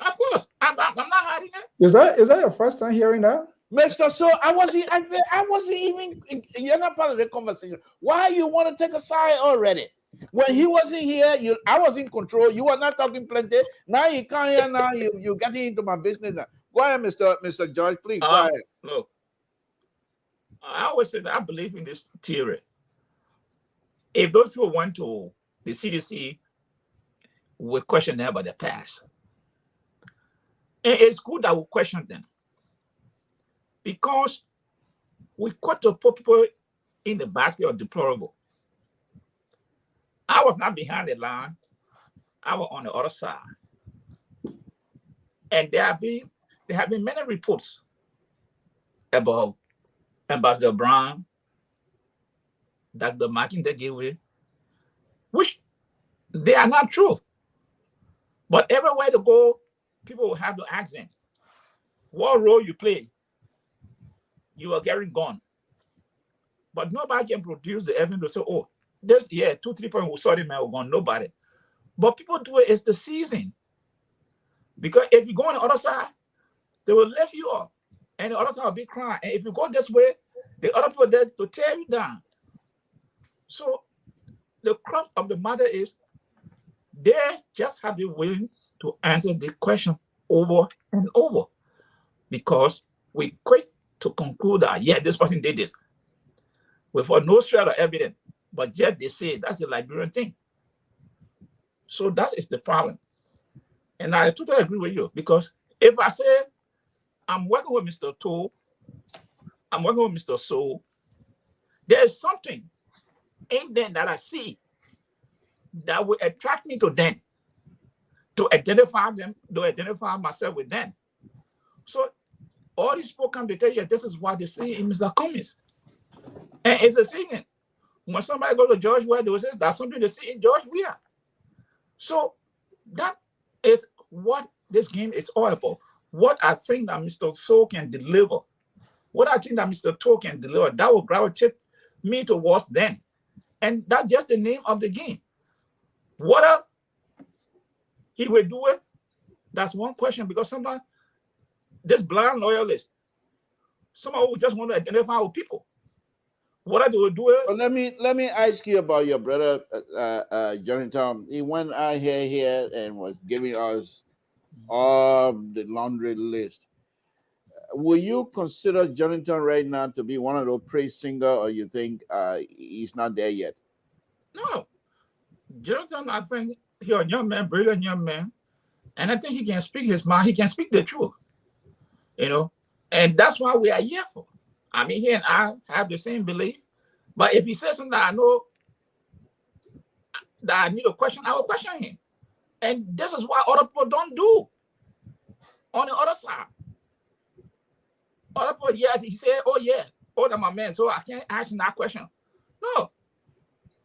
Of course, I'm not hiding it. Is that your first time hearing that, Mr. So I wasn't even. You're not part of the conversation. Why you want to take a side already? When he wasn't here, I was in control. You were not talking plenty. Now you can't hear. Now you getting into my business. Now. Go ahead, Mr. George. Please go ahead. Look, I always say that I believe in this theory. If those people went to the CDC, we question them about the past. And it's good that we question them because we got to put people in the basket of deplorable. I was not behind the line. I was on the other side. And there have been many reports about Ambassador Brown, Dr. McIntosh, which they are not true. But everywhere to go, people will have to ask them, what role you play? You are carrying gun. But nobody can produce the evidence to say, oh, there's 2-3 points who saw the man with gun. Nobody. But people do it. It's the season. Because if you go on the other side, they will lift you up. And the other side will be crying. And if you go this way, the other people are there to tear you down. So the crux of the matter is they just have to be willing to answer the question over and over. Because we quick to conclude that, this person did this. Without no shred of evidence. But yet they say that's the Liberian thing. So that is the problem. And I totally agree with you, because if I say I'm working with Mr. Toe, I'm working with Mr. So, there's something in them that I see that will attract me to them, to identify them, to identify myself with them. So all these people come to tell you this is what they see in Mr. Cummings. And it's a saying. When somebody go to George Weah, they will say that's something they see in George Weah. So that is what this game is all about. What I think that Mr. So can deliver, what I think that Mr. To can deliver, that will gravitate me towards them. And that's just the name of the game. Whether he will do it, that's one question, because sometimes this blind loyalist, someone who just want to identify with people, whether they will do it. Well, let me ask you about your brother, Johnny Tom. He went out here and was giving us all the laundry list. Will you consider Johnny Tom right now to be one of those praise singers, or you think he's not there yet? No. Jonathan, I think he's a young man, brilliant young man, and I think he can speak his mind. He can speak the truth, and that's why we are here for. I mean, he and I have the same belief, but if he says something that I know that I need a question, I will question him. And this is what other people don't do. On the other side, other people, yes, he said, oh yeah, oh, that's my man, so I can't ask him that question. No.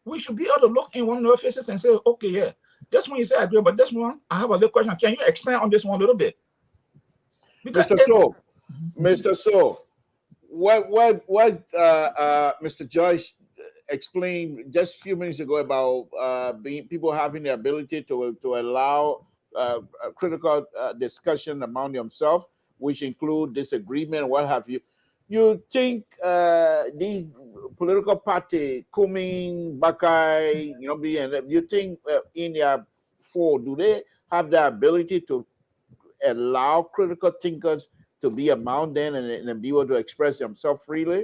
We should be able to look in one of their faces and say, okay, yeah, this one you say I agree, but this one, I have a little question. Can you expand on this one a little bit? Because Mr. So, what Mr. Joyce explained just a few minutes ago about people having the ability to allow critical discussion among themselves, which include disagreement, what have you. You think these political party, Cumming, Buckeye, you think in their four, do they have the ability to allow critical thinkers to be among them and be able to express themselves freely?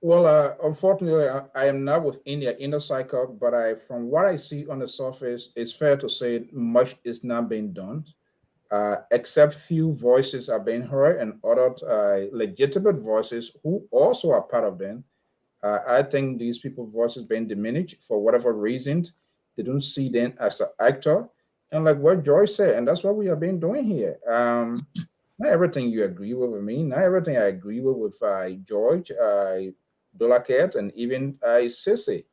Well, unfortunately, I am not within their inner cycle, but from what I see on the surface, it's fair to say much is not being done. Except few voices are being heard and other legitimate voices who also are part of them. I think these people's voices being diminished for whatever reason. They don't see them as an actor. And like what Joyce said, and that's what we have been doing here. Not everything you agree with me, not everything I agree with George, Dolaket, and even Sissy.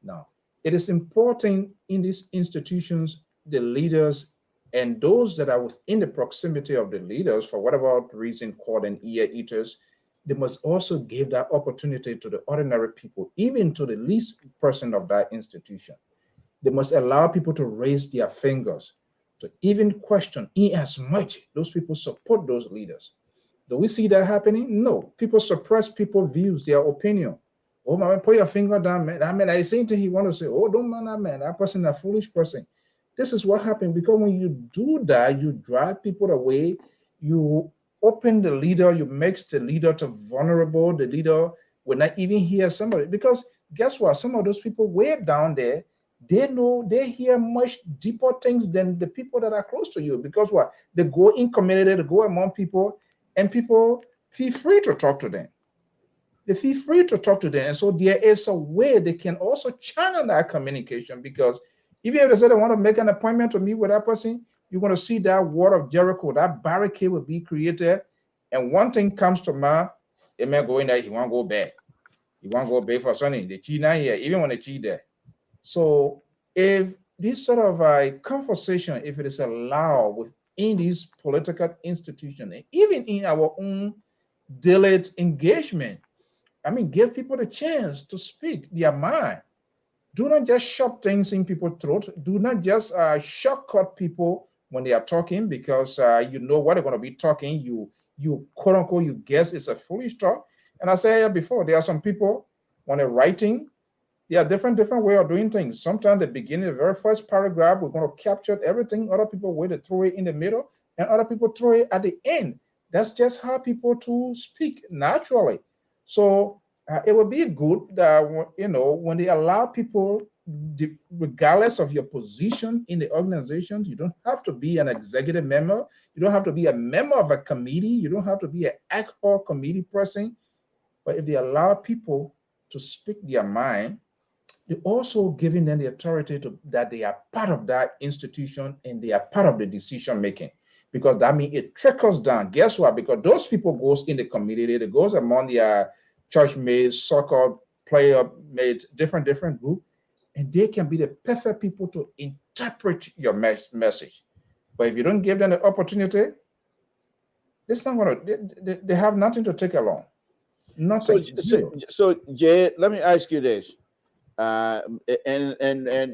Now, it is important in these institutions, the leaders and those that are within the proximity of the leaders, for whatever reason, called an ear eaters, they must also give that opportunity to the ordinary people, even to the least person of that institution. They must allow people to raise their fingers, to even question in as much those people support those leaders. Do we see that happening? No. People suppress people's views, their opinion. Oh, man, put your finger down, man. I mean, I same thing he want to say, oh, don't mind that man. That person, a foolish person. This is what happened, because when you do that, you drive people away. You open the leader, you make the leader to vulnerable. The leader will not even hear somebody, because guess what? Some of those people way down there, they hear much deeper things than the people that are close to you, because what? They go in community, they go among people, and people feel free to talk to them. They feel free to talk to them. And so there is a way they can also channel that communication, because even if they say they want to make an appointment to meet with that person, you're going to see that wall of Jericho, that barricade will be created. And one thing comes to mind, they may go in there, he won't go back. He won't go back for Sunday. They cheat not here, even when they cheat there. So if this sort of a conversation, if it is allowed within these political institutions, and even in our own daily engagement, I mean, give people the chance to speak their mind. Do not just shove things in people's throat. Do not just shortcut people when they are talking, because you know what they're going to be talking. You quote unquote, you guess it's a foolish talk. And I said before, there are some people when they're writing, there are different way of doing things. Sometimes the beginning, the very first paragraph, we're going to capture everything. Other people wait to throw it in the middle, and other people throw it at the end. That's just how people to speak naturally. So it would be good that when they allow people regardless of your position in the organizations, you don't have to be an executive member. You don't have to be a member of a committee. You don't have to be an ad hoc committee person. But if they allow people to speak their mind, you're also giving them the authority that they are part of that institution and they are part of the decision making. Because that means it trickles down. Guess what? Because those people goes in the community, they goes among their church mates, soccer player mates, different group, and they can be the perfect people to interpret your message. But if you don't give them the opportunity, it's not gonna. They have nothing to take along. Nothing. So Jay, let me ask you this, and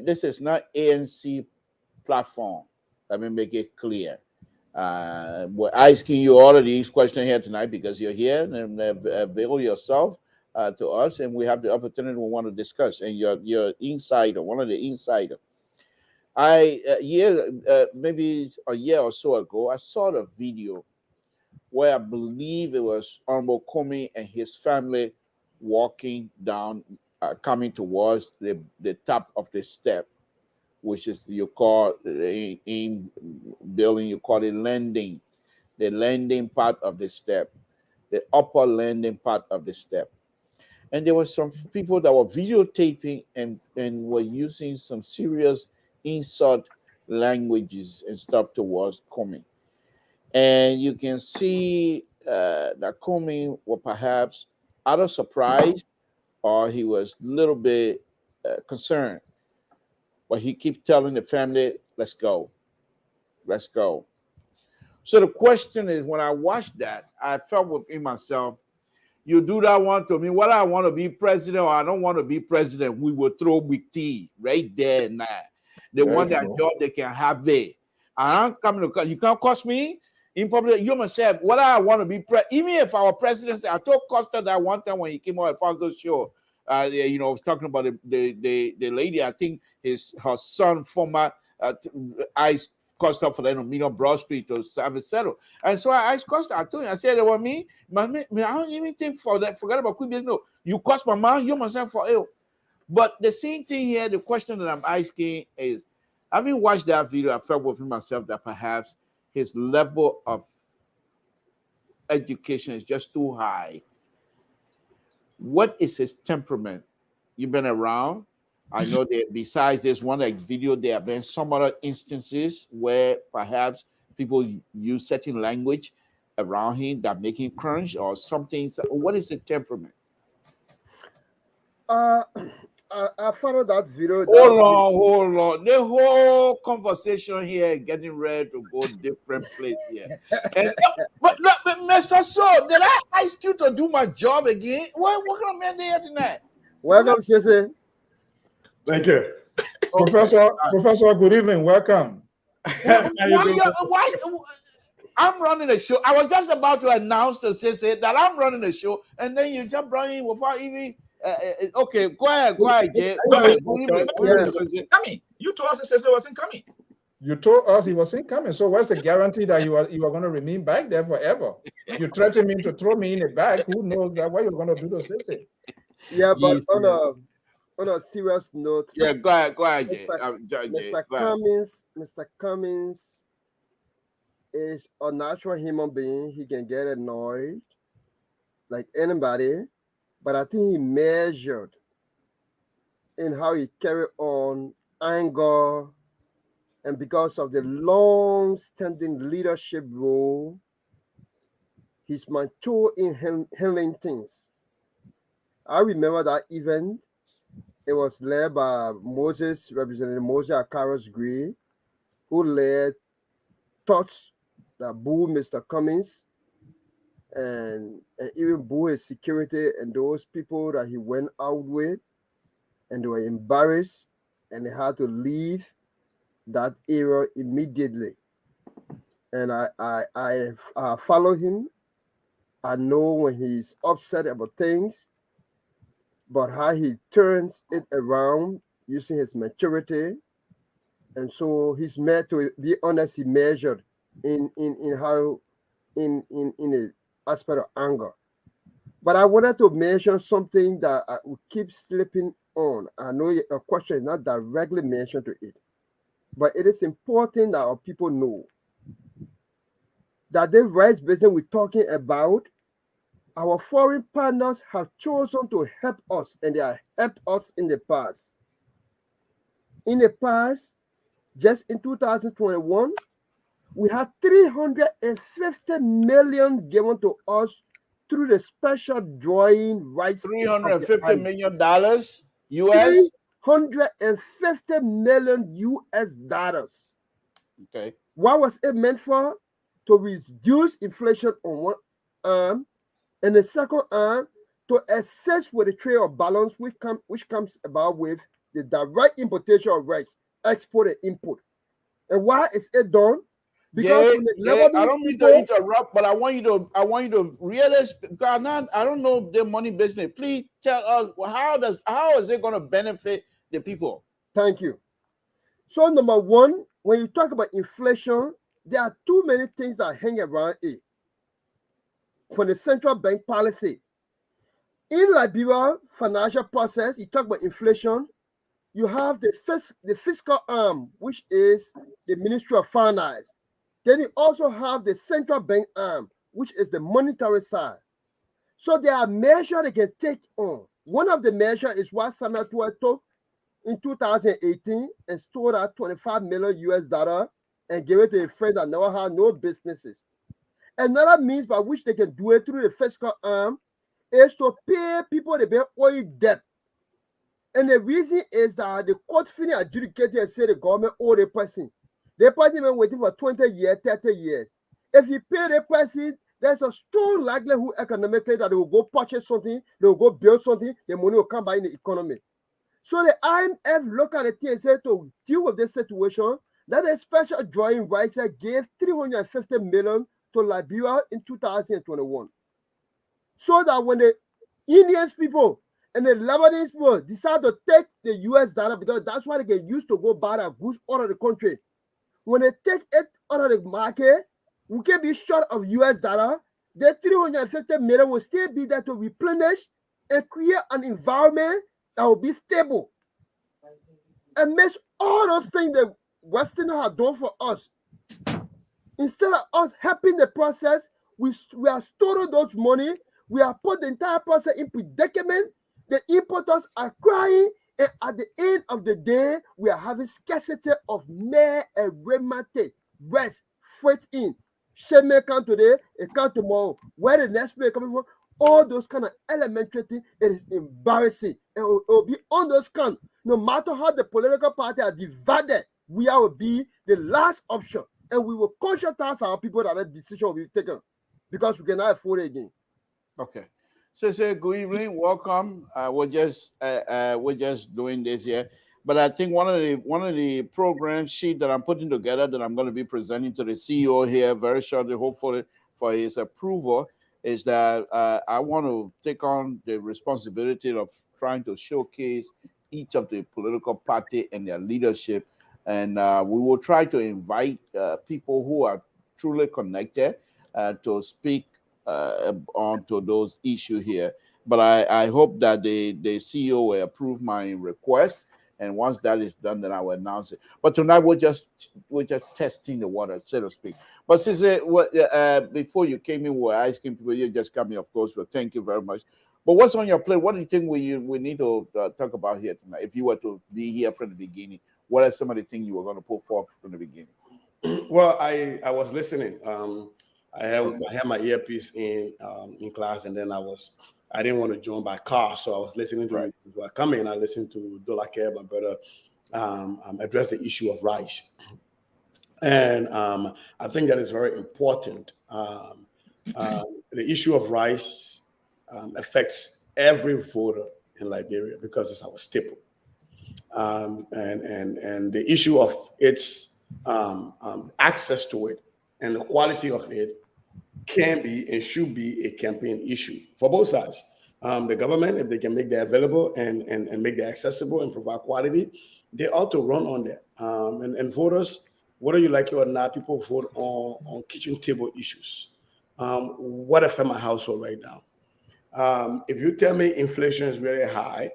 this is not ANC platform. Let me make it clear. We're asking you all of these questions here tonight because you're here and avail yourself to us, and we have the opportunity we want to discuss. And you're insider, one of the insider. Maybe a year or so ago, I saw the video where I believe it was Honorable Comey and his family walking down, coming towards the top of the step, which is you call in building, you call it landing, the landing part of the step, the upper landing part of the step. And there were some people that were videotaping and were using some serious insult languages and stuff towards Comey. And you can see that Comey was perhaps out of surprise, or he was a little bit concerned. But he keeps telling the family, let's go. Let's go. So the question is, when I watched that, I felt within myself, you do that one to me, whether I want to be president or I don't want to be president, we will throw with tea right there and now. They want that job, they can have it. I'm coming to, you can't cost me in public. You must say, whether I want to be even if our president, I told Costa that one time when he came on Alfonso's show, I was talking about the lady, I think her son, former ICE Costa for the Broad Street to have it settled. And so I asked Costa, I told him, I said, well, me, I don't even think for that, forget about quick business. No, you cost my mom, you myself for ill. But the same thing here, the question that I'm asking is, having watched that video, I felt within myself that perhaps his level of education is just too high. What is his temperament? You've been around. I know that besides this one video, there have been some other instances where perhaps people use certain language around him that make him crunch or something. So what is the temperament? I followed that video. Hold on. The whole conversation here is getting ready to go different place here. But Mr. So, did I ask you to do my job again? What kind of man there tonight? Welcome, Sissy. Thank you. Professor, good evening. Welcome. Why? I'm running a show. I was just about to announce to Sissy that I'm running a show, and then you just brought in without even. Okay, go ahead, Jay. Go ahead. Coming. You told us Sissy wasn't coming. You told us he wasn't coming. So what's the guarantee that you are going to remain back there forever? You threatened me to throw me in the bag. Who knows that what you're going to do to Sissy? Yeah, but on a serious note. Yeah, go ahead, Jay. Mr. Cummings is a natural human being. He can get annoyed like anybody, but I think he measured in how he carried on anger, and because of the long-standing leadership role, he's mature in handling things. I remember that event. It was led by Representative Moses Akaros Gray, who led thoughts that booed Mr. Cummings and even booed his security and those people that he went out with, and they were embarrassed and they had to leave that area immediately. And I follow him. I know when he's upset about things, but how he turns it around using his maturity. And so he's made, to be honest, he measured in how in the aspect of anger. But I wanted to mention something that will keep slipping on, I know your question is not directly mentioned to it, but it is important that our people know that the rice business we're talking about, our foreign partners have chosen to help us, and they have helped us in the past. In the past, just in 2021, we had 350 million given to us through the special drawing rights. $350 million US. $350 million US. Okay. What was it meant for? To reduce inflation on one arm, and the second arm to assist with the trade of balance which comes about with the direct importation of rice, export and import. And why is it done? Because when the Lebanese I don't mean to interrupt, but I want you to realize, because I don't know the money business. Please tell us how is it going to benefit the people? Thank you. So number one, when you talk about inflation, there are too many things that hang around it. From the central bank policy. In Liberia financial process, you talk about inflation, you have the fiscal arm, which is the Ministry of Finance. Then you also have the central bank arm, which is the monetary side. So there are measures they can take on. One of the measures is what Samuel took in 2018 and stole out $25 million US and gave it to a friend that never had no businesses. Another means by which they can do it through the fiscal arm is to pay people the oil debt. And the reason is that the court finish adjudicated and say the government owe the person. The person been waiting for 20 years, 30 years. If you pay the person, there's a strong likelihood economically that they will go purchase something, they will go build something, the money will come back in the economy. So the IMF look at the thing and said to deal with this situation, that a special drawing rights gave $350 million to Liberia in 2021. So that when the Indian people and the Lebanese people decide to take the US dollar, because that's what they can use to go buy their goods out of the country. When they take it out of the market, we can be short of US dollar. The 350 million will still be there to replenish and create an environment that will be stable. And makes all those things that Westerners have done for us. Instead of us helping the process, we are storing those money. We have put the entire process in predicament. The importers are crying, and at the end of the day, we are having scarcity of mere and remate, rest, freight in. Shame come today, it come tomorrow. Where the next play coming from? All those kind of elementary things, it is embarrassing. And it will be on those counts. No matter how the political party are divided, we will be the last option. And we will conscientize our people that that decision will be taken, because we cannot afford it again. Okay. So good evening, welcome. We're just doing this here, but I think one of the program sheet that I'm putting together that I'm going to be presenting to the CEO here very shortly, hopefully for his approval, is that I want to take on the responsibility of trying to showcase each of the political party and their leadership, and we will try to invite people who are truly connected to speak onto those issues here. But I hope that the CEO will approve my request, and once that is done, then I will announce it. But tonight we're just testing the water, so to speak. But since before you came in, we were asking people. You just got me, of course. But thank you very much. But what's on your plate? What do you think we need to talk about here tonight? If you were to be here from the beginning, what are some of the things you were going to put forth from the beginning? Well, I was listening. I had my earpiece in class, and then I didn't want to join by car, so I was listening to you were coming. I listened to Dolake, my brother, address the issue of rice, and I think that is very important. The issue of rice affects every voter in Liberia because it's our staple, and the issue of its access to it and the quality of it can be and should be a campaign issue for both sides. The government, if they can make that available and make that accessible and provide quality, they ought to run on that. And voters, whether you like it or not, people vote on kitchen table issues. What affect my household right now? If you tell me inflation is very high,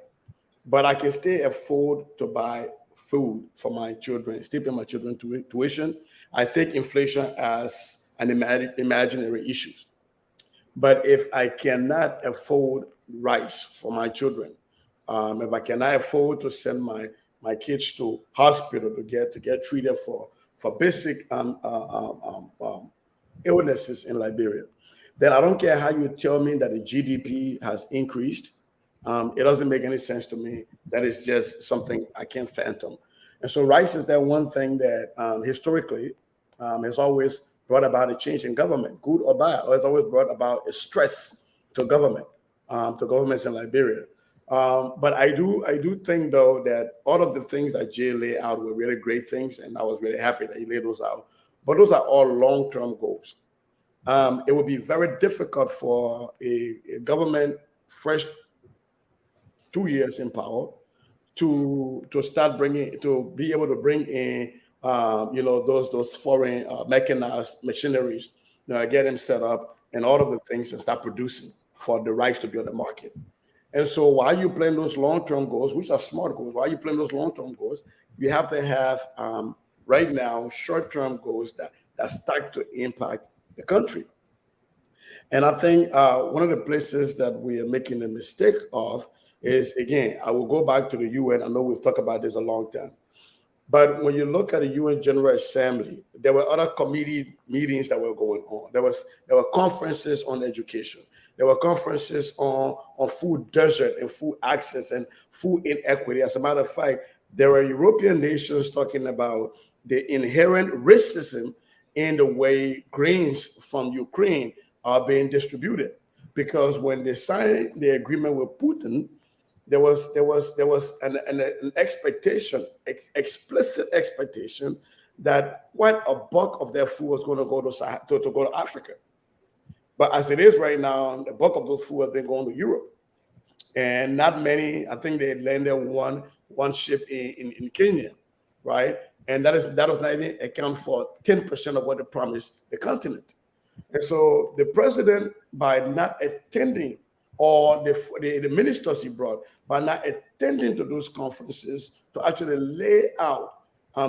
but I can still afford to buy food for my children, still pay my children tuition. I take inflation as an imaginary issue. But if I cannot afford rice for my children, if I cannot afford to send my kids to hospital to get treated for basic illnesses in Liberia, then I don't care how you tell me that the GDP has increased. It doesn't make any sense to me. That is just something I can't fathom. And so rice is that one thing that historically has always brought about a change in government, good or bad, or has always brought about a stress to government, to governments in Liberia. But I do think though that all of the things that Jay laid out were really great things, and I was really happy that he laid those out. But those are all long-term goals. It would be very difficult for a government fresh 2 years in power to be able to bring in those foreign mechanized machineries, get them set up and all of the things and start producing for the rice to be on the market. And so while you plan those long-term goals, which are smart goals, while you plan those long-term goals, you have to have right now short-term goals that start to impact the country. And I think one of the places that we are making a mistake of is, again, I will go back to the UN. I know we've talked about this a long time. But when you look at the UN General Assembly, there were other committee meetings that were going on. There were conferences on education. There were conferences on food desert and food access and food inequity. As a matter of fact, there were European nations talking about the inherent racism in the way grains from Ukraine are being distributed. Because when they signed the agreement with Putin, there was an expectation, explicit expectation, that quite a bulk of their food was going to go to Africa. But as it is right now, the bulk of those food has been going to Europe, and not many. I think they landed one ship in Kenya, right? And that does not even account for 10% of what they promised the continent. And so the president, by not attending, or the ministers he brought, by not attending to those conferences to actually lay out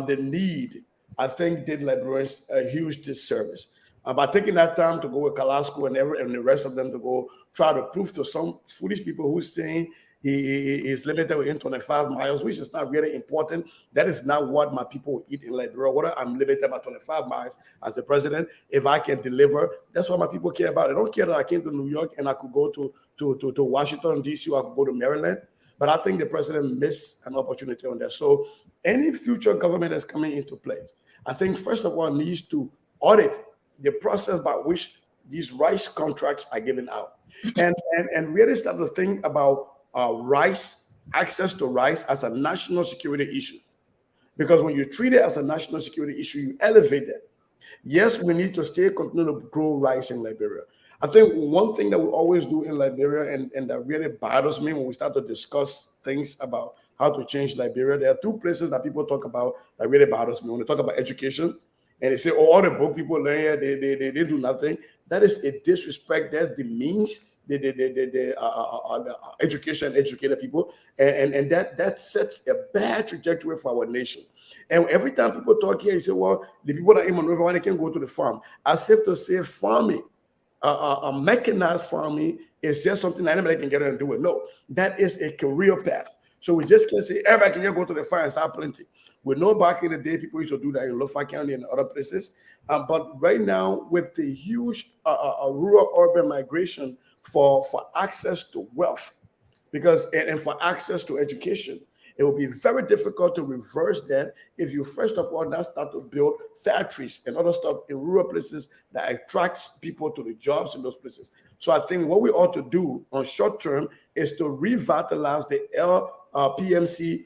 the need, I think did Liberians a huge disservice. By taking that time to go with Kalasco and the rest of them to go try to prove to some foolish people who's saying he is limited within 25 miles, which is not really important. That is not what my people eat in Liberia. Whether I'm limited by 25 miles as the president, if I can deliver, that's what my people care about. They don't care that I came to New York and I could go to Washington, D.C., or I could go to Maryland. But I think the president missed an opportunity on that. So any future government that's coming into place, I think, first of all, needs to audit the process by which these rice contracts are given out. And really start to think about rice, access to rice, as a national security issue. Because when you treat it as a national security issue, you elevate it. Yes, we need to still continue to grow rice in Liberia. I think one thing that we always do in Liberia, and that really bothers me when we start to discuss things about how to change Liberia, there are two places that people talk about that really bothers me. When they talk about education, and they say, oh, all the broke people learn here, they do nothing. That is a disrespect. That demeans the education, educated people, and that sets a bad trajectory for our nation. And every time people talk here, you say, well, the people that in Monrovia, why they can't go to the farm? As if to say farming, mechanized farming is just something that anybody can get in and do it. No, that is a career path. So we just can't say everybody can just go to the farm and start planting. We know back in the day, people used to do that in Lofa County and other places. But right now, with the huge rural-urban migration for access to wealth, and for access to education, it will be very difficult to reverse that if you first of all now start to build factories and other stuff in rural places that attracts people to the jobs in those places. So I think what we ought to do on short term is to revitalize the LPMC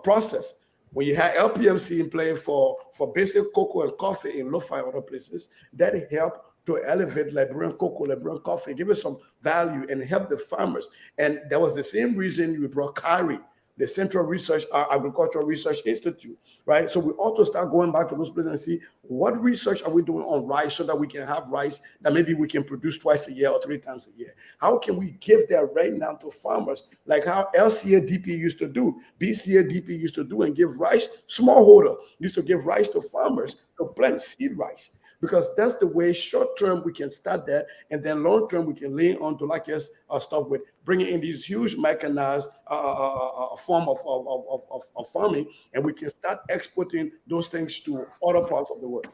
process. When you have LPMC in play for basic cocoa and coffee in Lofa and other places, that help to elevate Liberian cocoa, Liberian coffee, give it some value and help the farmers. And that was the same reason we brought Kari, the Central Agricultural Research Institute, right? So we ought to start going back to those places and see what research are we doing on rice so that we can have rice that maybe we can produce twice a year or 3 times a year. How can we give that right now to farmers, like how LCADP used to do, BCADP used to do, and give rice, smallholder used to give rice to farmers to plant seed rice. Because that's the way short term we can start that, and then long term we can lean on to like us stuff with bringing in these huge mechanized form of farming, and we can start exporting those things to other parts of the world.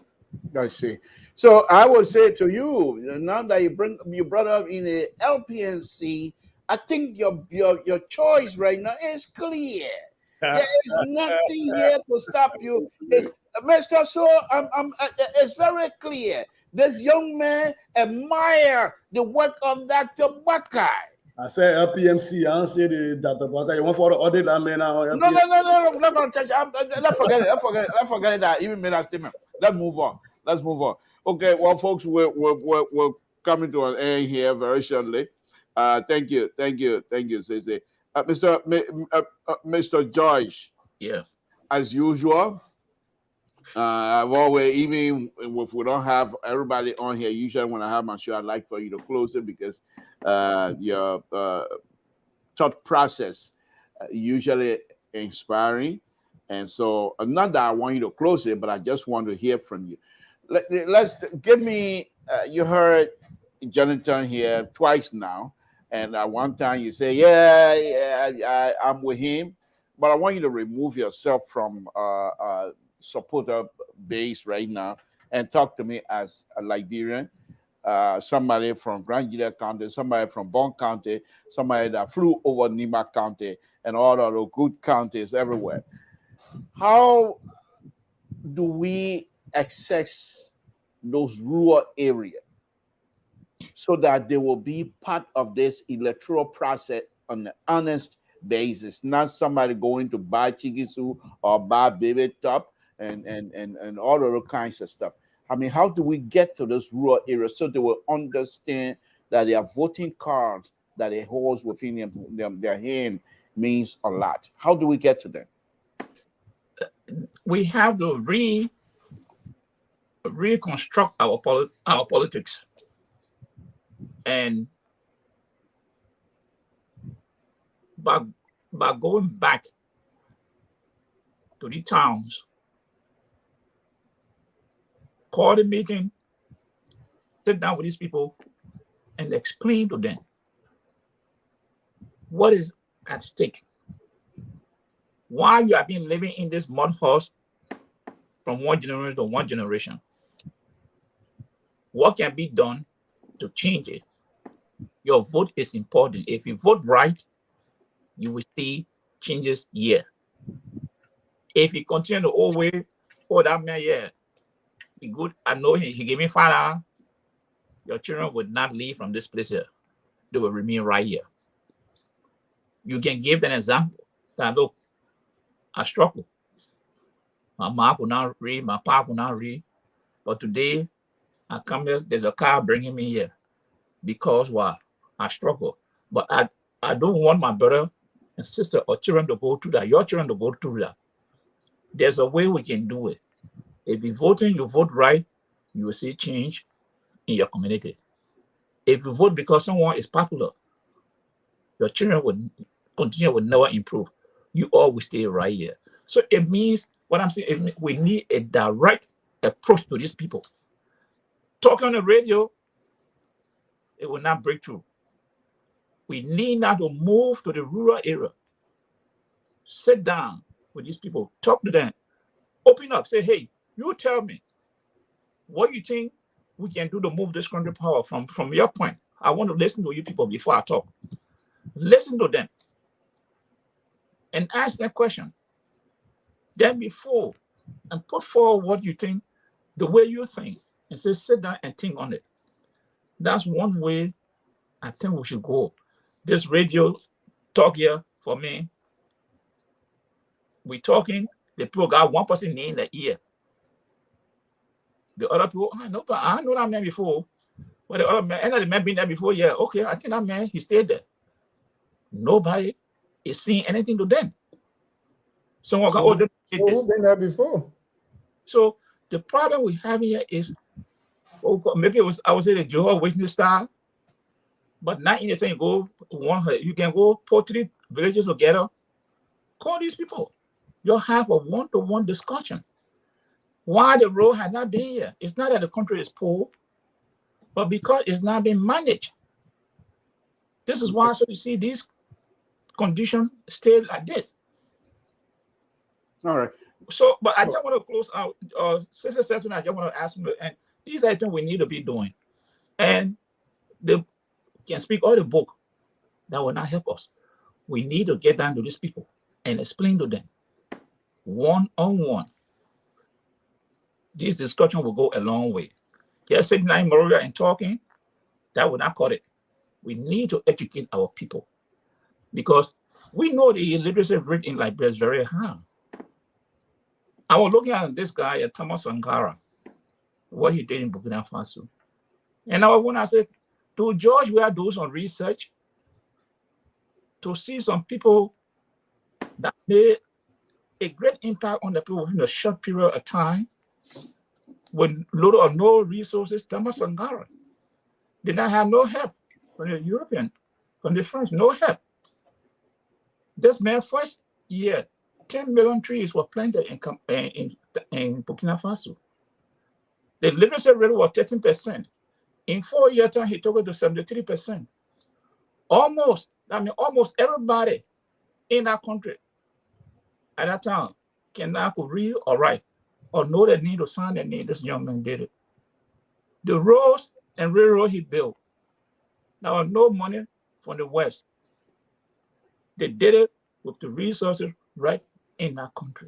I see. So I would say to you, now that you brought up in the LPNC, I think your choice right now is clear. There is nothing here to stop you. It's Mr. So it's very clear. This young man admire the work of Dr. Butkai. I say LPMC, I don't say the Dr. Butkai. You want for the audit that man now? No, I'm not going to touch. Let's forget it. Let's forget it. That even made that statement. Let's move on. Okay, well, folks, we're coming to an end here very shortly. Thank you, Cece. Mr. George. Yes. As usual, even if we don't have everybody on here, usually when I have my show, I'd like for you to close it because your thought process usually inspiring. And so, not that I want you to close it, but I just want to hear from you. Let's give me. You heard Jonathan here twice now, and at one time you say, "Yeah, I'm with him," but I want you to remove yourself from supporter base right now and talk to me as a Liberian, somebody from Grand Julia County, somebody from Bon County, somebody that flew over Nima County and all of the good counties everywhere. How do we access those rural areas so that they will be part of this electoral process on an honest basis, not somebody going to buy chigisu or buy baby top and all of those kinds of stuff? I mean, how do we get to those rural areas so they will understand that their voting cards that they hold within their hand means a lot? How do we get to them? We have to reconstruct our politics, and by going back to the towns, call the meeting, sit down with these people, and explain to them what is at stake. Why you have been living in this mud house from one generation to one generation? What can be done to change it? Your vote is important. If you vote right, you will see changes here. If you continue the old way, oh, that man, yeah, he good. I know he gave me $5. Your children would not leave from this place here. They will remain right here. You can give them an example that, look, I struggle. My mom could not read, my papa could not read. But today, I come here, there's a car bringing me here. Because why? I struggle. But I don't want my brother and sister or children to go through that. Your children to go through that. There's a way we can do it. If you vote right, you will see change in your community. If you vote because someone is popular, your children will never improve. You all will stay right here. So it means, what I'm saying, we need a direct approach to these people. Talk on the radio, it will not break through. We need now to move to the rural area. Sit down with these people, talk to them, open up, say, hey, you tell me what you think we can do to move this country power from your point. I want to listen to you people before I talk. Listen to them and ask them question. Then before, and put forward what you think, the way you think, and say, sit down and think on it. That's one way I think we should go. This radio talk here for me, we talking, the people got one person in the ear. The other people, I know that man before. But the other man, another man been there before, yeah, okay, I think that man, he stayed there. Nobody is saying anything to them. Someone can, So they did this. who's been there before? So the problem we have here is, maybe I would say the Jehovah's Witness style, but not in the same go you can go put 3 villages together, call these people. You'll have a one-to-one discussion. Why the road has not been here? It's not that the country is poor, but because it's not being managed. This is why, so you see these conditions stay like this. All right. So, but I just want to close out. Sister Septon, I just want to ask you, and these are things we need to be doing. And they can speak all the book that will not help us. We need to get down to these people and explain to them one-on-one. This discussion will go a long way. Just sitting in Maria and talking, that will not cut it. We need to educate our people because we know the illiteracy rate in Liberia is very high. I was looking at this guy, Thomas Sankara, what he did in Burkina Faso. And when I said, to George, we are doing some research to see some people that made a great impact on the people in a short period of time with little or no resources. Thomas Sankara did not have no help from the European, from the French, no help. This man, first year, 10 million trees were planted in Burkina Faso. The literacy rate was 13%. In 4 years' time, he took it to 73%. Almost everybody in that country at that time could read or write or know the need to sign their name. This young man did it. The roads and railroad he built, there was no money from the West. They did it with the resources right in that country.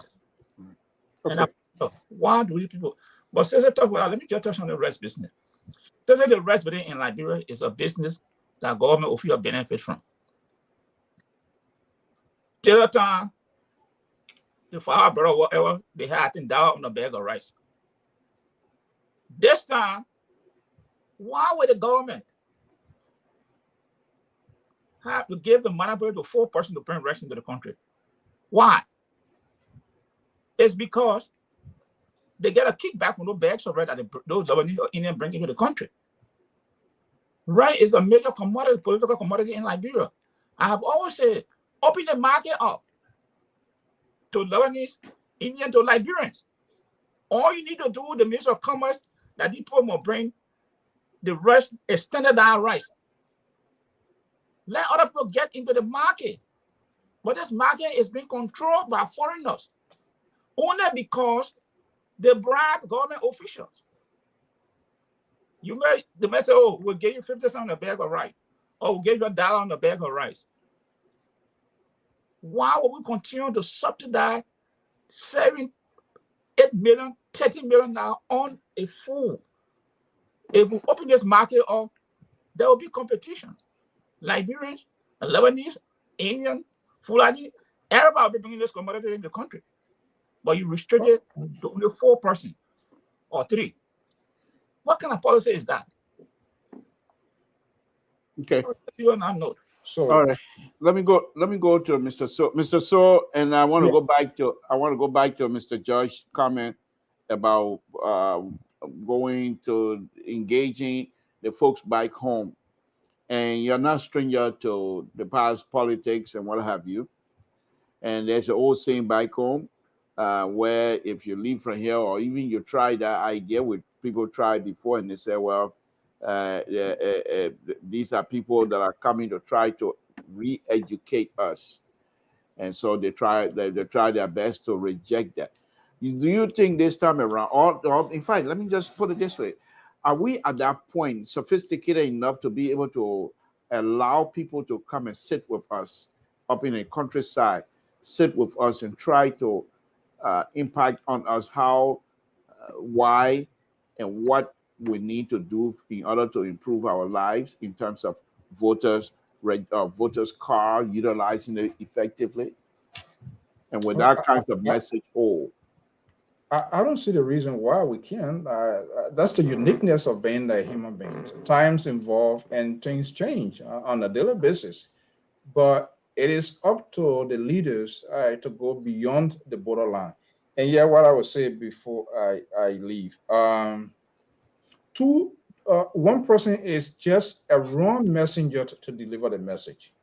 Okay. And why do we people? But since I talk about, let me just touch on the rest business. Since the rest business in Liberia is a business that government officials benefit from. Till the time, the fire brother, whatever, they had $10 on a bag of rice. This time, why would the government have to give the money to 4 persons to bring rice into the country? Why? It's because they get a kickback from those bags of rice that those Lebanese or Indians bring into the country. Rice is a major commodity, political commodity in Liberia. I have always said, open the market up to Lebanese, Indian, to Liberians. All you need to do, the Minister of Commerce, that people will bring the rest is standardized rice. Let other people get into the market. But this market is being controlled by foreigners only because they bribe government officials. They may say, oh, we'll give you 50 cents on a bag of rice, or we'll give you $1 on a bag of rice. Why would we continue to subsidize 7, 8 million, 30 million now on a food? If we open this market up, there will be competition. Liberians, Lebanese, Indian, Fulani, everybody will be bringing this commodity in the country. But you restrict it to only 4 persons or 3. What kind of policy is that? Okay. You on that note. So all right, let me go to Mr. So. Mr. So, and I want to go back to Mr. George's comment about going to engaging the folks back home. And you're not stranger to the past politics and what have you. And there's an old saying back home where if you leave from here, or even you try that idea, with people tried before, and they say, well, these are people that are coming to try to re-educate us. And so they try their best to reject that. Do you think this time around, or in fact, let me just put it this way, are we at that point sophisticated enough to be able to allow people to come and sit with us up in the countryside, sit with us and try to impact on us how, why, and what we need to do in order to improve our lives in terms of voters card, utilizing it effectively, and with that kind of message? I don't see the reason why we can't. That's the uniqueness of being a human being. Times evolve and things change on a daily basis. But it is up to the leaders to go beyond the borderline. And yeah, what I would say before I leave. One person is just a wrong messenger to deliver the message.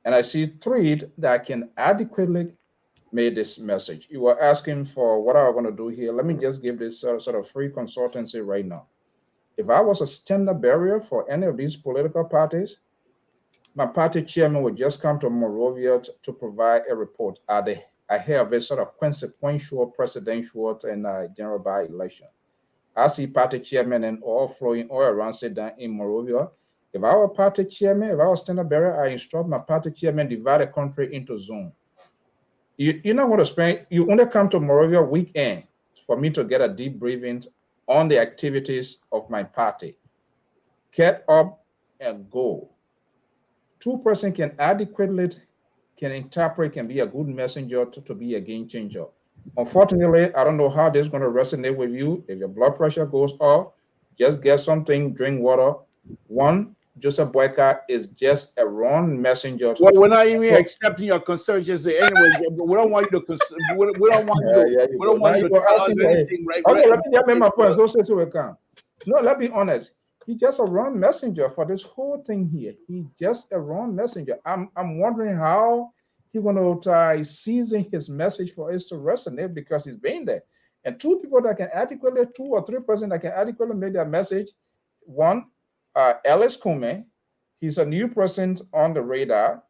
And I see three that can adequately make this message. You were asking for what I want to do here. Let me just give this sort of free consultancy right now. If I was a standard bearer for any of these political parties, my party chairman would just come to Monrovia to provide a report. I have a sort of consequential presidential and general by-election. I see party chairman and all flowing all around, sit down in Monrovia. If I were party chairman, if I was standard bearer, I instruct my party chairman divide the country into zones. You're not going to spend, you only come to Monrovia weekend for me to get a deep briefing on the activities of my party. Get up and go. Two persons can adequately, can interpret, can be a good messenger to be a game changer. Unfortunately, I don't know how this is going to resonate with you. If your blood pressure goes up, just get something, drink water. One, Joseph Boyka is just a wrong messenger. Well, we're not even accepting your concerns. Just say, anyway, we don't want you to. We don't want you to. We don't want you to tell us anything. Right? Okay, let me get my points. Don't say so we can. No, let's be honest. He's just a wrong messenger for this whole thing here. He's just a wrong messenger. I'm wondering how he's going to try seizing his message for us to resonate, because he's been there. And two people that can adequately, 2 or 3 persons that can adequately make that message. One, Ellis Kume, he's a new person on the radar.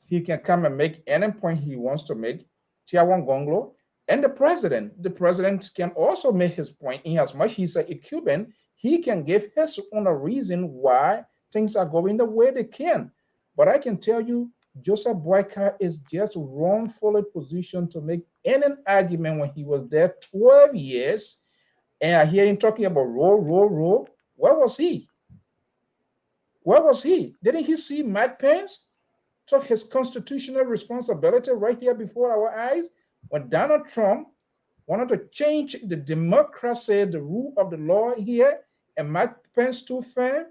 He can come and make any point he wants to make. Tiawan Gonglo and the president. The president can also make his point in as much he's a Cuban. He can give his own reason why things are going the way they can. But I can tell you, Joseph Boyka is just wrongfully positioned to make any argument when he was there 12 years. And I hear him talking about roll. Where was he? Where was he? Didn't he see Mike Pence took his constitutional responsibility right here before our eyes when Donald Trump wanted to change the democracy, the rule of the law here, and Mike Pence too firm?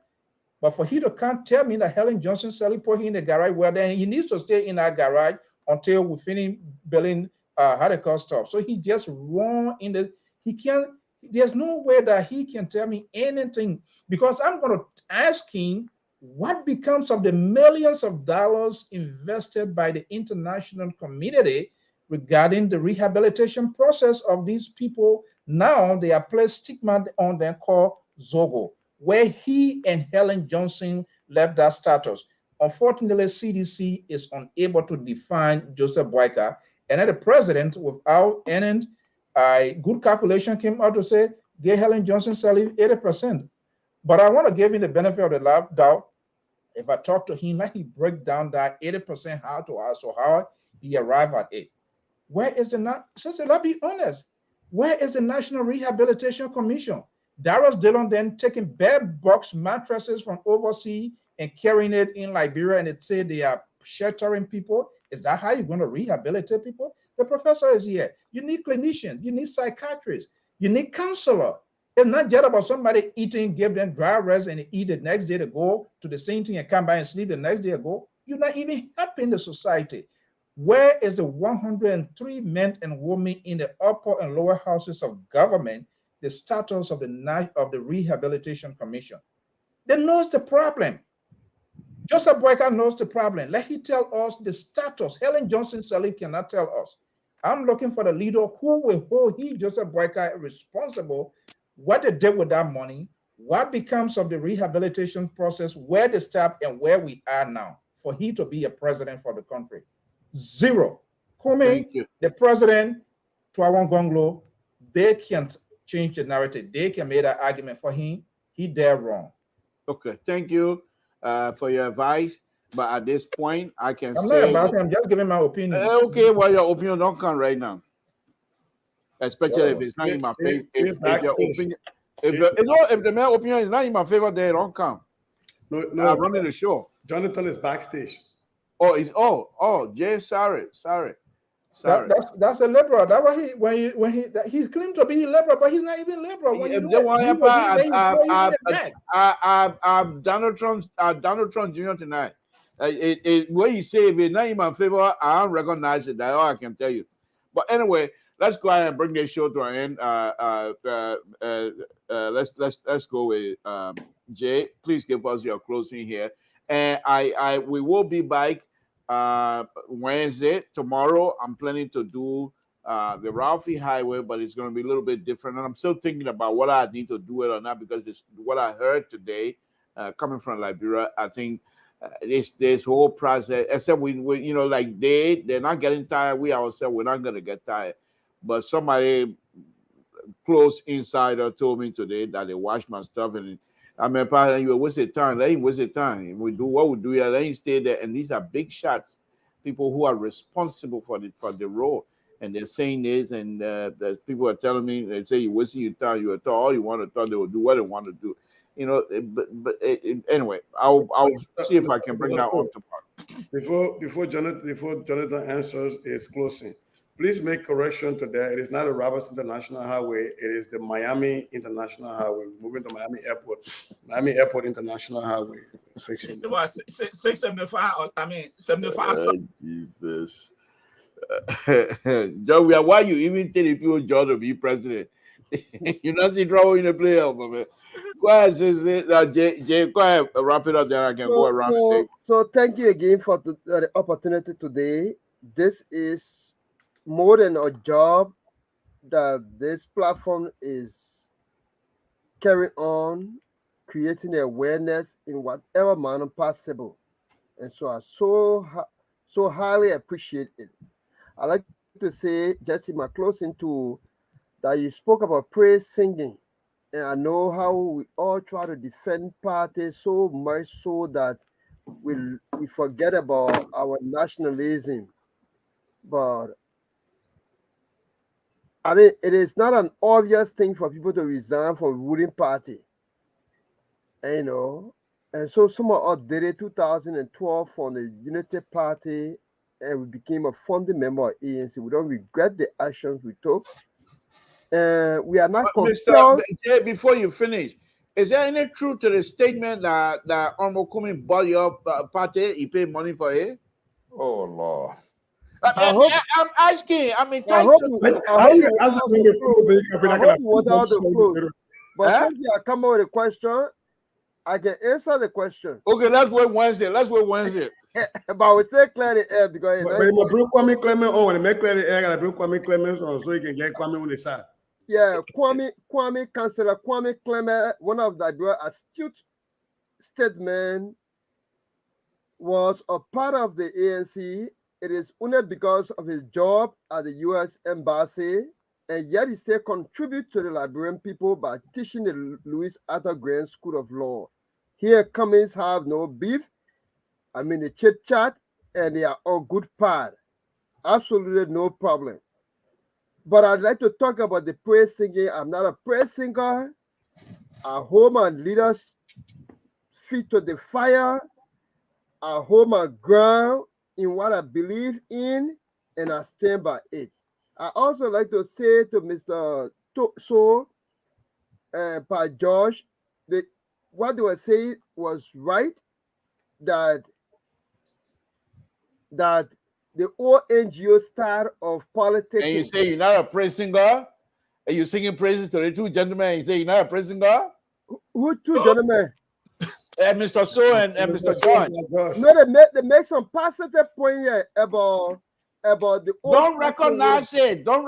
But for he to can't tell me that Helen Johnson Sally put him in the garage, well, then he needs to stay in that garage until we finish building hardcore stuff. So he just wrong in the, he can't, there's no way that he can tell me anything, because I'm going to ask him what becomes of the millions of dollars invested by the international community regarding the rehabilitation process of these people. Now they are placed stigma on them called Zogo, where he and Helen Johnson left that status. Unfortunately, CDC is unable to define Joseph Boyka, and then the president, without any good calculation, came out to say, give Helen Johnson Sirleaf 80%. But I want to give him the benefit of the doubt. If I talk to him, let him break down that 80% how to us, or how he arrived at it. Where is the let's be honest. Where is the National Rehabilitation Commission? Darius Dillon then taking bed box mattresses from overseas and carrying it in Liberia, and they say they are sheltering people. Is that how you're going to rehabilitate people? The professor is here. You need clinicians, you need psychiatrists, you need counselor. It's not just about somebody eating, give them dry rest and eat the next day to go to the same thing and come by and sleep the next day to go. You're not even helping the society. Where is the 103 men and women in the upper and lower houses of government, the status of the Rehabilitation Commission? They knows the problem. Joseph Boyka knows the problem. Let him tell us the status. Helen Johnson Sirleaf cannot tell us. I'm looking for the leader who will hold Joseph Boyka responsible, what they did with that money, what becomes of the rehabilitation process, where they stop and where we are now, for he to be a president for the country. Zero. Kume, the president, Tuawan Gonglo, they can't change the narrative. They can make that argument for him. He dead wrong. Okay, thank you for your advice. But at this point, I can I'm say... not advising, I'm just giving my opinion. Okay, well, your opinion don't come right now. Especially if it's not in my favor. If the man's opinion is not in my favor, they don't come. No, I'm running the show. Jonathan is backstage. Oh, Jay, sorry. That's a liberal. That why he claimed to be liberal, but he's not even liberal. When I'm Donald Trump Jr. tonight. What you say, if it's not in my favor, I don't recognize it. That's all I can tell you. But anyway, let's go ahead and bring this show to an end. Let's go with Jay. Please give us your closing here, and we will be back Wednesday. Tomorrow, I'm planning to do the Ralphie Highway, but it's going to be a little bit different. And I'm still thinking about what I need to do it or not, because it's what I heard today coming from Liberia. I think this whole process, except we like they're not getting tired. We ourselves, we're not going to get tired. But somebody close insider told me today that they watched my stuff, and I mean, partner, you waste your time. They ain't waste your time. We do what we do here. They ain't stay there. And these are big shots, people who are responsible for the role. And they're saying this, and the people are telling me, they say, you're wasting your time. You talk all you want to talk. They will do what they want to do. Anyway, I'll see if I can bring that on tomorrow. Before Jonathan answers his closing, please make correction to that. It is not the Roberts International Highway. It is the Miami International Highway. Moving to Miami Airport. Miami Airport International Highway. 675. I mean 75. Jesus. John, why you even tell the people John to be president? You're not see trouble in the playoff, man. Go ahead, Jay, go ahead, wrap it up, then I can go around the table. So thank you again for the opportunity today. This is more than a job that this platform is carrying on, creating awareness in whatever manner possible. And so I so highly appreciate it. I like to say, just in my closing too, that you spoke about praise singing. And I know how we all try to defend parties so much so that we forget about our nationalism. But I mean, it is not an obvious thing for people to resign from a ruling party. And, and so some of us did it 2012 from the Unity Party, and we became a founding member of ANC. We don't regret the actions we took. We are not compelled. Jay, before you finish, is there any truth to the statement that Ormo Kumi bought your party? He paid money for it? Oh, Lord. I'm asking. I mean, I hope you without the close. But since you are coming with a question, I can answer the question. Okay, let's wait Wednesday. But we still clear the air because Kwame Clement on, make clear the air, and bring Kwame Clement on so you can get Kwame on the side. Yeah, Councillor Kwame Clement, one of the astute statesmen, was a part of the ANC. It is only because of his job at the U.S. Embassy, and yet he still contributes to the Liberian people by teaching the Louis Arthur Grant School of Law. Here, Cummings have no beef. I mean, the chit-chat, and they are on good path. Absolutely no problem. But I'd like to talk about the praise singing. I'm not a praise singer. I hold my leaders' feet to the fire. I hold my ground in what I believe in, and I stand by it. I also like to say to Mr. Pa George, what they were saying was right, that the old NGO style of politics. And you say you're not a praise singer? And you're singing praises to the two gentlemen, and you say you're not a praise singer? Who two gentlemen? Mr. So and Mr. George. No, they make some positive point here about the old. Don't recognize it. Just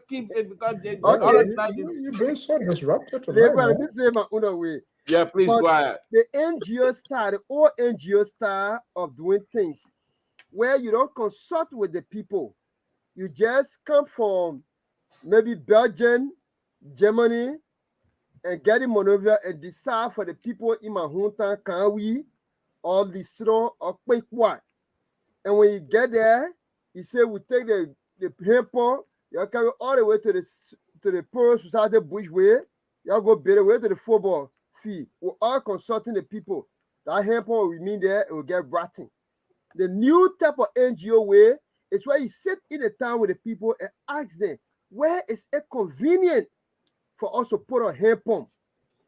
keep it because they don't recognize it. You're being so disruptive. Let me say my own way. Yeah, please go ahead. The NGO style, the old NGO style of doing things, where you don't consult with the people. You just come from maybe Belgium, Germany, and get in maneuver and decide for the people in my hometown, can we, or Listro, or Quakwa. And when you get there, you say we take the paper, you carry all the way to the poor society bush way, you go better way to the football field. We're all consulting the people. That hamper will remain there, it will get rotten. The new type of NGO way is where you sit in the town with the people and ask them, where is it convenient for us to put a hand pump?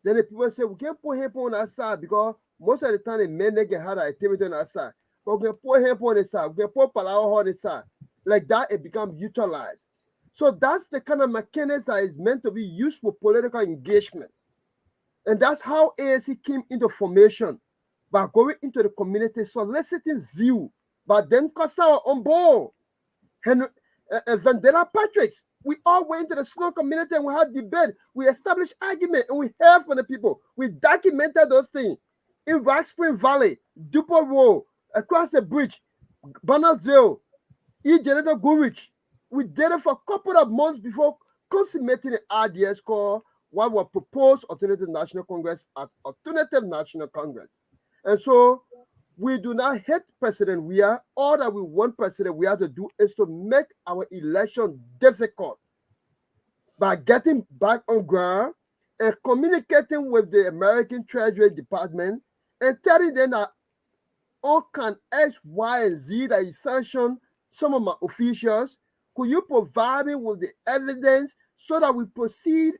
Then the people say, we can't put hand pump on that side because most of the time the men they get had activity on that side. But we can put hemp on the side, we can put palawa on the side. Like that, it becomes utilized. So that's the kind of mechanism that is meant to be used for political engagement. And that's how ANC came into formation, by going into the community, soliciting view, but then Kosawa on board. And Vandela Patrick's, we all went into the small community and we had debate. We established argument and we heard from the people. We documented those things in Rock Spring Valley, Dupont Road, across the bridge, Bannersville, Generator Gurich. We did it for a couple of months before consummating the RDS called what was proposed Alternative National Congress as Alternative National Congress. And so we do not hate President WEAH. All that we want President WEAH to do is to make our election difficult by getting back on ground and communicating with the American Treasury Department and telling them that all can X, Y, and Z that is sanctioned some of my officials. Could you provide me with the evidence so that we proceed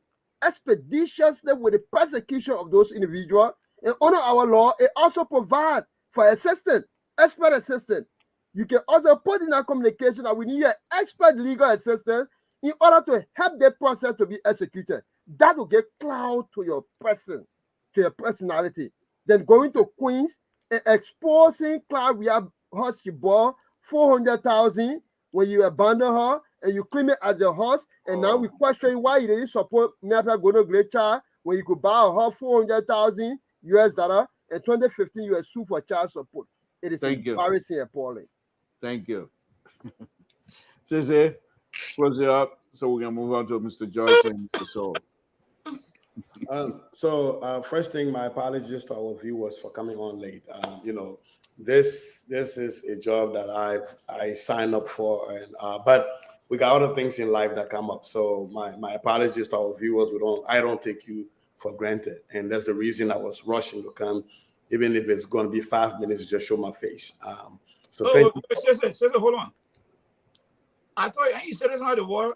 expeditiously with the persecution of those individuals and honor our law? It also provides for assistance, expert assistance. You can also put in that communication that we need an expert legal assistance in order to help the process to be executed. That will get clout to your person, to your personality. Then going to Queens and exposing Cloud, we have horse she bought 400,000 when you abandon her and you claim it as your horse, and now we question why you didn't support Miapa Gono Grecha when you could buy her $400,000 US, and 2015 you were sued for child support. It is embarrassing and appalling. Thank you. Cesar, close it up so we can move on to Mr. George and Mr. Soul. First thing, my apologies to our viewers for coming on late. This is a job that I signed up for, and but we got other things in life that come up. So my apologies to our viewers. I don't take you for granted, and that's the reason I was rushing to come, even if it's going to be 5 minutes to just show my face. So thank you. Cesar, hold on. I thought, ain't you citizen of the world?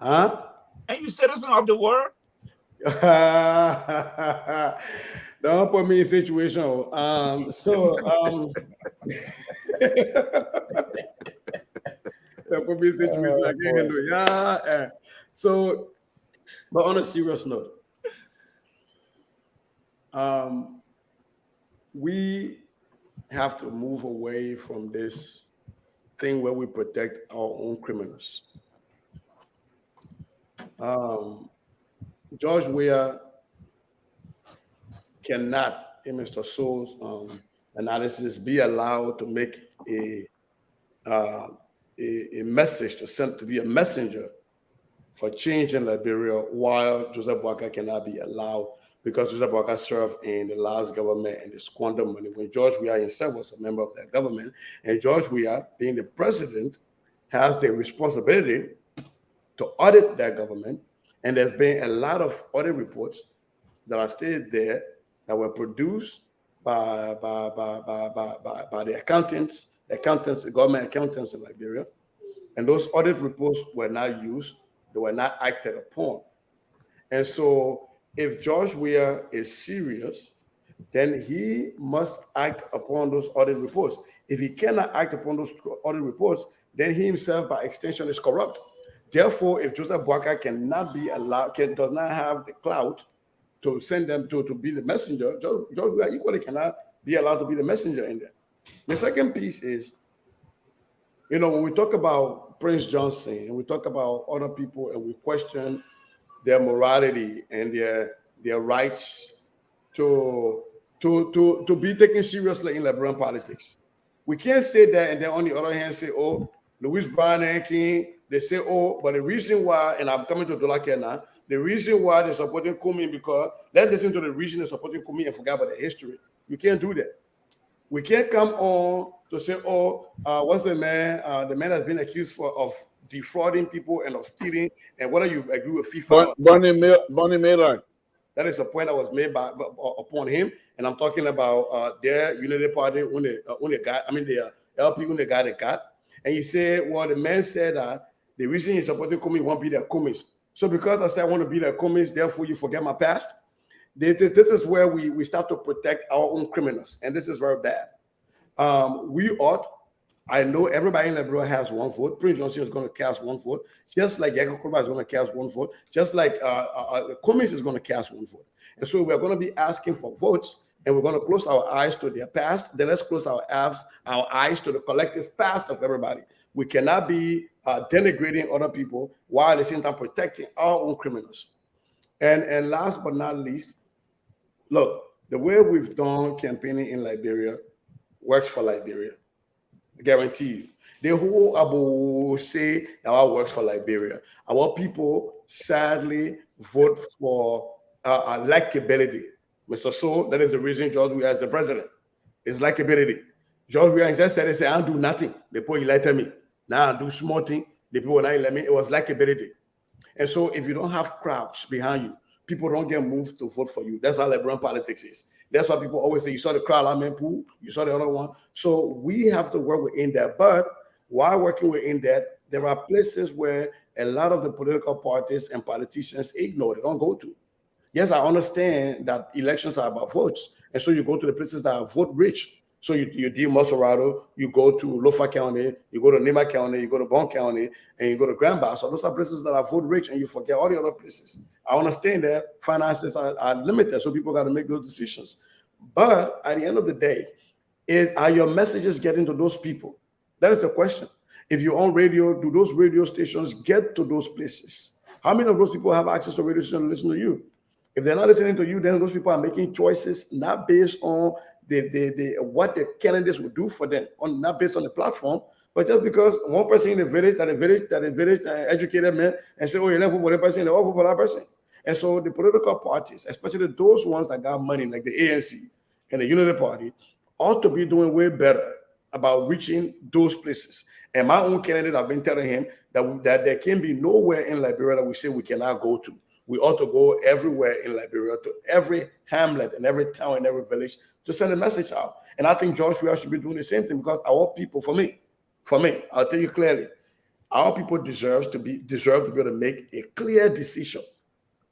Huh? Ain't you citizen of the world? Don't put me in situation. Don't put me in situation I can't handle. Yeah. So, but on a serious note, we have to move away from this thing where we protect our own criminals. George WEAH cannot, in Mr. Soul's analysis, be allowed to make a message to be a messenger for change in Liberia, while Joseph Boakai cannot be allowed, because Joseph Boakai served in the last government and they squandered money when George WEAH himself was a member of that government. And George WEAH, being the president, has the responsibility to audit that government. And there's been a lot of audit reports that are still there that were produced by the accountants, government accountants in Liberia. And those audit reports were not used, they were not acted upon. And so if George WEAH is serious, then he must act upon those audit reports. If he cannot act upon those audit reports, then he himself, by extension, is corrupt. Therefore, if Joseph Boakai cannot be allowed, does not have the clout to send them to be the messenger, George WEAH equally cannot be allowed to be the messenger in there. The second piece is, when we talk about Prince Johnson and we talk about other people and we question their morality and their rights to be taken seriously in Liberian politics, we can't say that and then on the other hand say, oh, Louis Brown and King, they say, oh, but the reason why, and I'm coming to Dolake now, the reason why they're supporting Kumi, because let's listen to the reason they're supporting Kumi and forget about the history. We can't do that. We can't come on to say, oh, what's the man? The man has been accused of defrauding people and of stealing. And whether you agree with FIFA, Bonnie Miller. That is a point that was made upon him. And I'm talking about their Unity Party, the LP when they got a cut. And he said, well, the man said that the reason he's supporting Kumi won't be their Kumis. So because I said I want to be their Kumis, therefore you forget my past. This is where we start to protect our own criminals, and this is very bad. We ought. I know everybody in Liberia has one vote. Prince Johnson is going to cast one vote, just like Yago Koba is going to cast one vote, just like Cummings is going to cast one vote. And so we're going to be asking for votes, and we're going to close our eyes to their past. Then let's close our eyes to the collective past of everybody. We cannot be denigrating other people while at the same time protecting our own criminals. And last but not least, look, the way we've done campaigning in Liberia works for Liberia. I guarantee you. The whole Abu say that our works for Liberia. Our people sadly vote for likability. Mr. So, that is the reason George Weah is the president. It's likability. George Weah just said, I don't do nothing. The people elected me. Now I do small thing. The people not elect me. It was likability. And so if you don't have crowds behind you, people don't get moved to vote for you. That's how Liberian politics is. That's why people always say, you saw the crowd, I'm in pool, you saw the other one. So we have to work within that. But while working within that, there are places where a lot of the political parties and politicians ignore, they don't go to. Yes, I understand that elections are about votes. And so you go to the places that are vote rich. So you do Mosorado, you go to Lofa County, you go to Nima County, you go to Bon County, and you go to Grand Bas. So those are places that are vote rich, and you forget all the other places. I understand that finances are limited, so people got to make those decisions. But at the end of the day, are your messages getting to those people? That is the question. If you're on radio, do those radio stations get to those places? How many of those people have access to radio stations and listen to you? If they're not listening to you, then those people are making choices not based on what the candidates would do for them, not based on the platform, but just because one person in the village, educated man, and say, oh, you left for that person, they all vote for that person. And so the political parties, especially those ones that got money, like the ANC and the Unity Party, ought to be doing way better about reaching those places. And my own candidate, I've been telling him that there can be nowhere in Liberia that we say we cannot go to. We ought to go everywhere in Liberia, to every hamlet and every town and every village to send a message out. And I think George Weah should be doing the same thing, because our people, for me, I'll tell you clearly, our people deserve to be able to make a clear decision,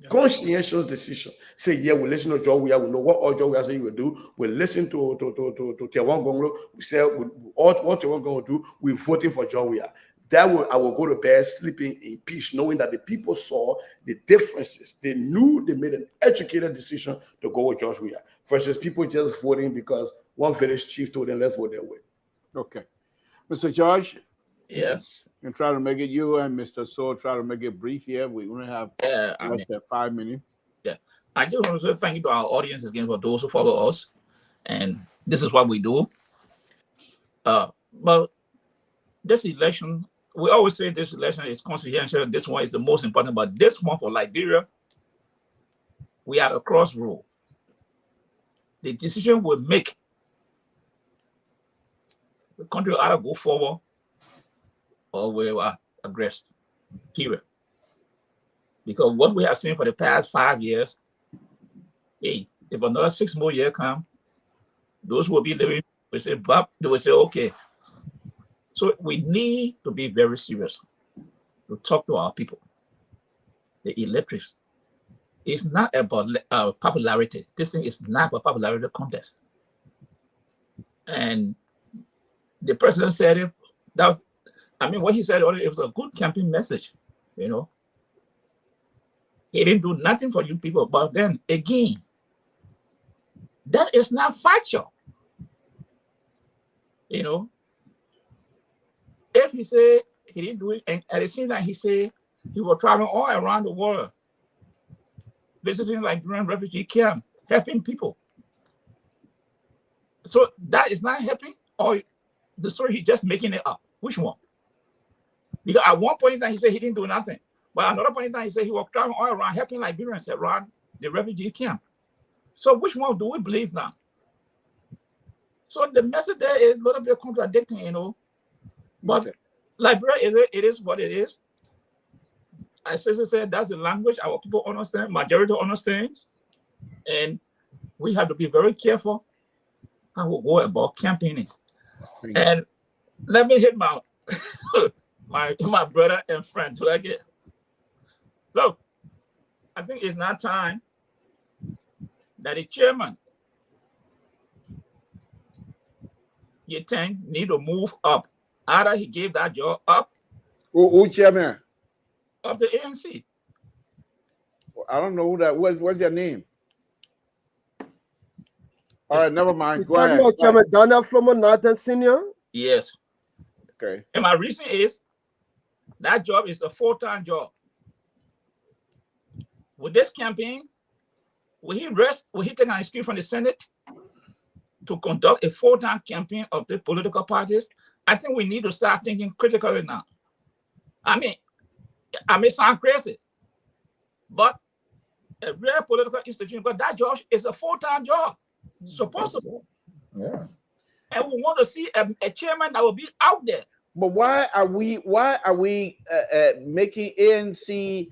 conscientious decision. Say, yeah, we listen to George Weah, we know what all George Weah say he will do. We listen to Tewan Gonglo, we say what Tewan Gonglo do, we're voting for George Weah. I will go to bed sleeping in peace, knowing that the people saw the differences. They knew they made an educated decision to go with George Weah versus people just voting because one village chief told them, let's vote their way. Okay. Mr. George? Yes. You try to make it, you and Mr. So try to make it brief here. We only have less than 5 minutes. Yeah. I just want to say thank you to our audience again, for those who follow us. And this is what we do. But this election, we always say this election is consequential. This one is the most important, but this one for Liberia, we are at a crossroad. The decision will make the country will either go forward or we are aggressed, period. Because what we have seen for the past 5 years, hey, if another 6 more years come, those who will be living, they will say, okay. So we need to be very serious to talk to our people. The electorates. It's not about popularity. This thing is not a popularity contest. And the president said it. What he said earlier, it was a good campaign message, you know. He didn't do nothing for you people. But then again, that is not factual. You know, if he said he didn't do it, and at the same time he said he was traveling all around the world, visiting Liberian refugee camp, helping people. So that is not helping, or the story he's just making it up. Which one? Because at one point in time he said he didn't do nothing, but another point in time he said he was traveling all around helping Liberians around the refugee camp. So which one do we believe now? So the message there is a little bit contradicting, you know. But okay. Liberia, it is what it is. I said that's the language our people understand, majority understands. And we have to be very careful how we go about campaigning. And let me hit my my brother and friend. Look, I think it's not time that the chairman, you think, need to move up. Either he gave that job up. Who chairman? Of the ANC. I don't know who that was. What's your name? All right, never mind. Go ahead. Chairman Daniel Flomo Nathan Sr. Yes. Okay. And my reason is that job is a full-time job. With this campaign, will he take an excuse from the Senate to conduct a full-time campaign of the political parties? I think we need to start thinking critically now. I mean, I may sound crazy, but a real political institution, but that job is a full-time job. Supposed to. Yeah. And we want to see a chairman that will be out there. But why are we making ANC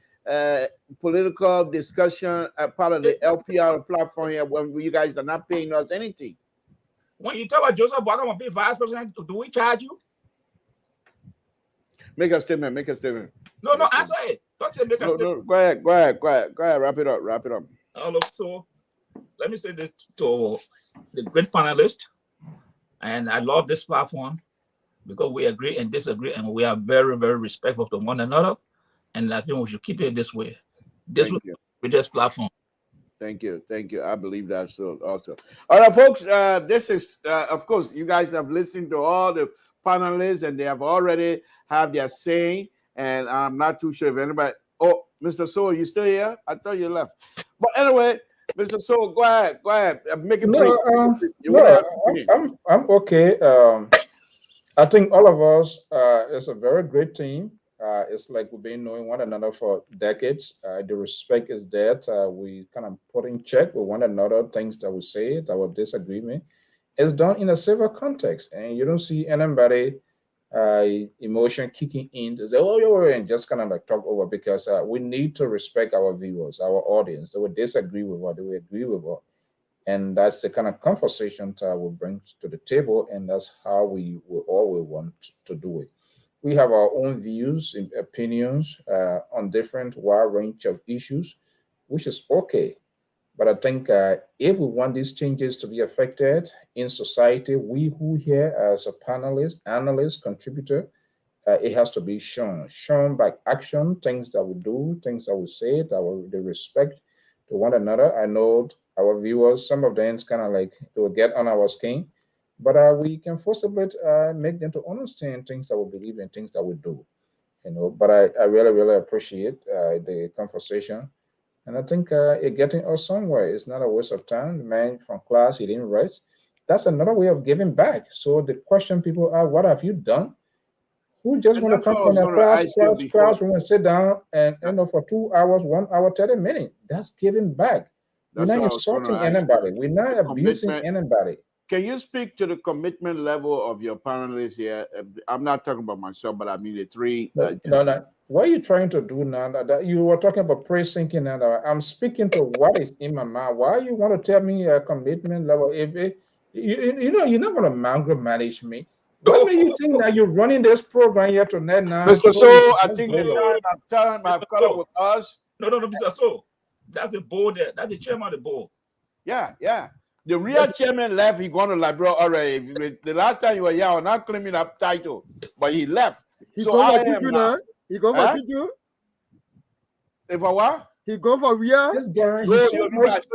political discussion a part of the LPR platform here when you guys are not paying us anything? When you talk about Joseph Boakai will be vice president, do we charge you? Make a statement. Make a statement. No, answer it. Don't say make a statement. No, go ahead. Wrap it up. Oh, look, so let me say this to the great panelists, and I love this platform because we agree and disagree, and we are very, very respectful to one another, and I think we should keep it this way. With this platform. Thank you. I believe that so also. All right, folks. This is, of course, you guys have listened to all the panelists, and they have already have their say. And I'm not too sure if anybody. Oh, Mr. Sewell, you still here? I thought you left. But anyway, Mr. Sewell, go ahead. Make it brief. I'm okay. I think all of us, it's a very great team. It's like we've been knowing one another for decades. The respect is there. We kind of put in check with one another, things that we say, our disagreement. It's done in a civil context, and you don't see anybody emotion kicking in to say, and just kind of like talk over, because we need to respect our viewers, our audience. They will disagree with what, they will agree with what. And that's the kind of conversation that we bring to the table, and that's how we will always want to do it. We have our own views and opinions on different wide range of issues, which is okay. But I think if we want these changes to be affected in society, we who here as a panelist, analyst, contributor, it has to be shown by action, things that we do, things that we say, the respect to one another. I know our viewers, some of them kind of like, they will get on our skin, but we can forcibly make them to understand things that we believe in, things that we do, but I really, really appreciate the conversation. And I think it's getting us somewhere. It's not a waste of time. The man from class, he didn't rest. That's another way of giving back. So the question people are, what have you done? Who just want to come from a classroom and sit down and for 2 hours, 1 hour, 30 minutes? That's giving back. We're not insulting anybody. We're not abusing anybody. Can you speak to the commitment level of your panelists here? I'm not talking about myself, but I mean the three. No. What are you trying to do now? That you were talking about pre-syncing, and I'm speaking to what is in my mind. Why you want to tell me a commitment level? If you're not going to micromanage me. What made you think that you're running this program here tonight now? Mr. So, I think the time I've caught up with us. No, Mr. So. That's the board there. That's the chairman of the board. Yeah. The real chairman left. He gone to LIBERIA already. The last time you were here, I was not claiming that title, but he left. He go for Juju now. He go for Juju. If I what? He go for WEAH. This guy, he's so much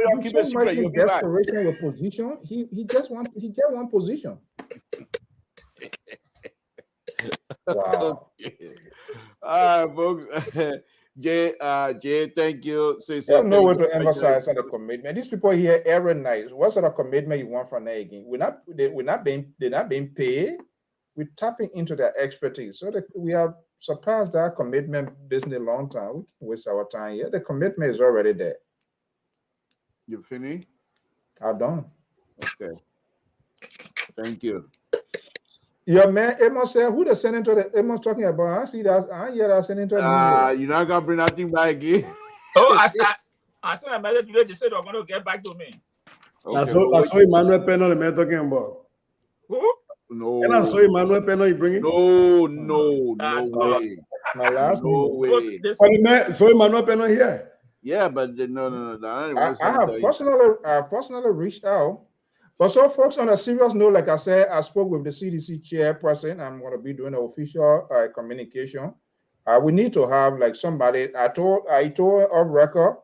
in desperation with position. He just want one position. Wow. All right, folks. Jay, thank you. There's no way to emphasize on the commitment. These people here every night. What sort of commitment you want from them again? They're not being paid. We're tapping into their expertise. So we have surpassed that commitment business a long time. We can waste our time here. The commitment is already there. You finished? I'm done. Okay. Thank you. Your man Amos said, who the senator that Amos talking about? I see that. I hear that senator. You're not gonna bring that thing back again. Oh, I sent a message today. They said they're going to get back to me. Okay. That's what Emmanuel Peno the man talking about. Who? No. And I saw Emmanuel Peno you bring it. No way. My last no way. So Emmanuel Peno here. Yeah, but no. I have personally reached out. But so, folks, on a serious note, like I said, I spoke with the CDC chairperson. I'm going to be doing an official communication. We need to have like somebody. I told off record,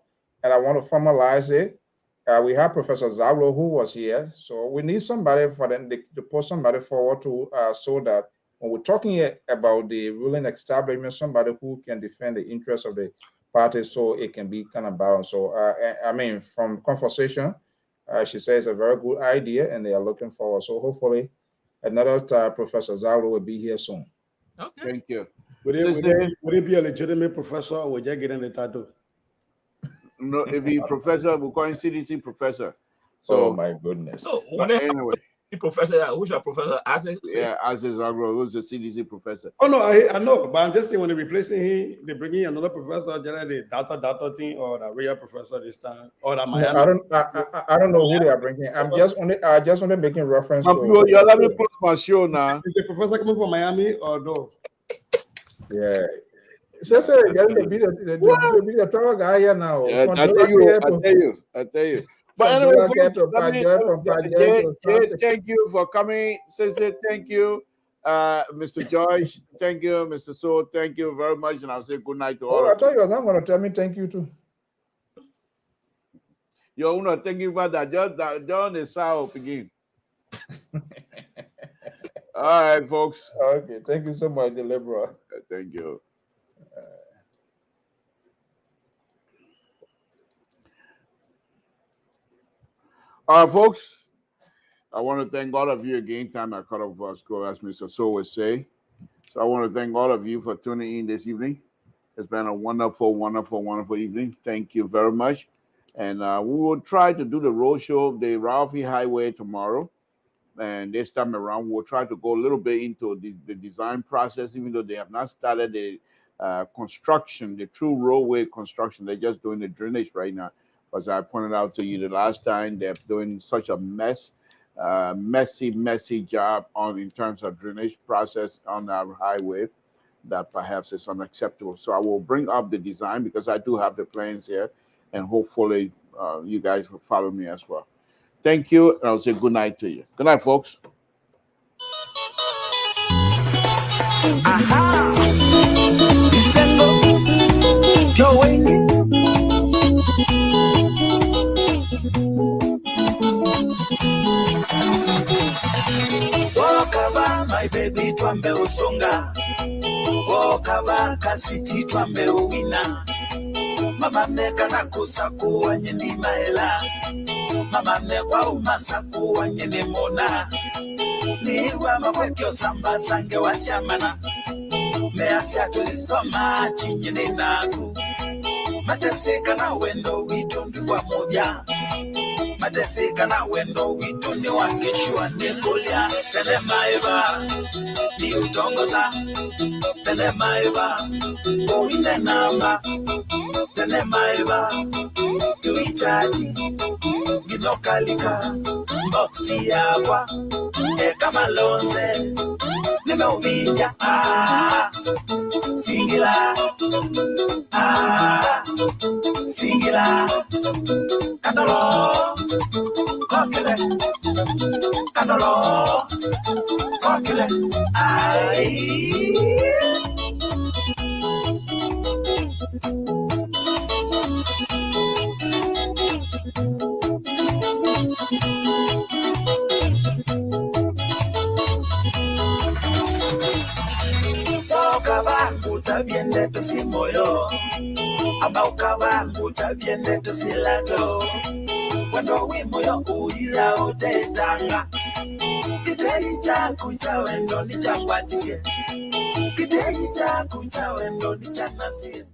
and I want to formalize it. We have Professor Zablo who was here, so we need somebody for them to put somebody forward to so that when we're talking about the ruling establishment, somebody who can defend the interests of the party, so it can be kind of balanced. So I mean, from conversation. She says a very good idea, and they are looking forward. So hopefully, another Professor Zalo will be here soon. Okay. Thank you. Would it be a legitimate professor, or would you get in the title? No, if he professor, we're calling CDC professor. So, oh my goodness. So anyway, professor, who's your professor? Yeah, Isaac Zagro, who's the CDC professor. Oh no, I know, but I'm just saying when they're replacing him, they bring in another professor, generally the data thing, or the real professor this time, or the Miami. I don't know who they are bringing. I'm just only making reference to. You're letting me post my show now. Is the professor coming from Miami or no? Yeah. So the tour guy here now. Yeah, I tell you. But anyway, thank you for coming. Sensei, thank you. Mr. George, thank you. Mr. So, thank you very much. And I'll say good night to all of you. I thought you were not going to tell me thank you too. You're going to thank you about that. Just John is out again. All right, folks. Okay, thank you so much, Deliverer. Thank you. All right, folks. I want to thank all of you again. Time I cut off our school, as Mr. So would say. So I want to thank all of you for tuning in this evening. It's been a wonderful, wonderful, wonderful evening. Thank you very much. And we will try to do the road show, the Ralphie Highway tomorrow. And this time around, we'll try to go a little bit into the design process, even though they have not started the construction, the true roadway construction. They're just doing the drainage right now. As I pointed out to you the last time, they're doing such a messy job in terms of drainage process on our highway that perhaps it's unacceptable. So I will bring up the design because I do have the plans here, and hopefully you guys will follow me as well. Thank you, and I'll say good night to you. Good night, folks. Aha! December, Joey. Wakava, my baby, twambe usonga. Wakava, kaswiti, twambe uwina. Mama meka na kusaku wanyeni maela. Mama mekwa umasaku wanyeni mona. Niwa mawekyo samba sange wasyamana. Measya tulisoma chinyini nagu. Mateseka na wendo witundi wa moja. Mateseka na wendo witundi wa keshua nekulia. Tele maiva, ni utongoza. Tele maiva, uine namba. Tele maiva, tuichaji. Ginokalika, boxi yawa. Eka malonze, nimeubinya. Singila, singila, kandolo, kokele, kandolo, kokele, Utabiende tosimoyo, aba ukabangu utabiende tosilato. Wendo wimoyo uila utetanga. Kitei chaku cha wendo ni changwatisye. Kitei chaku cha wendo ni chanasie.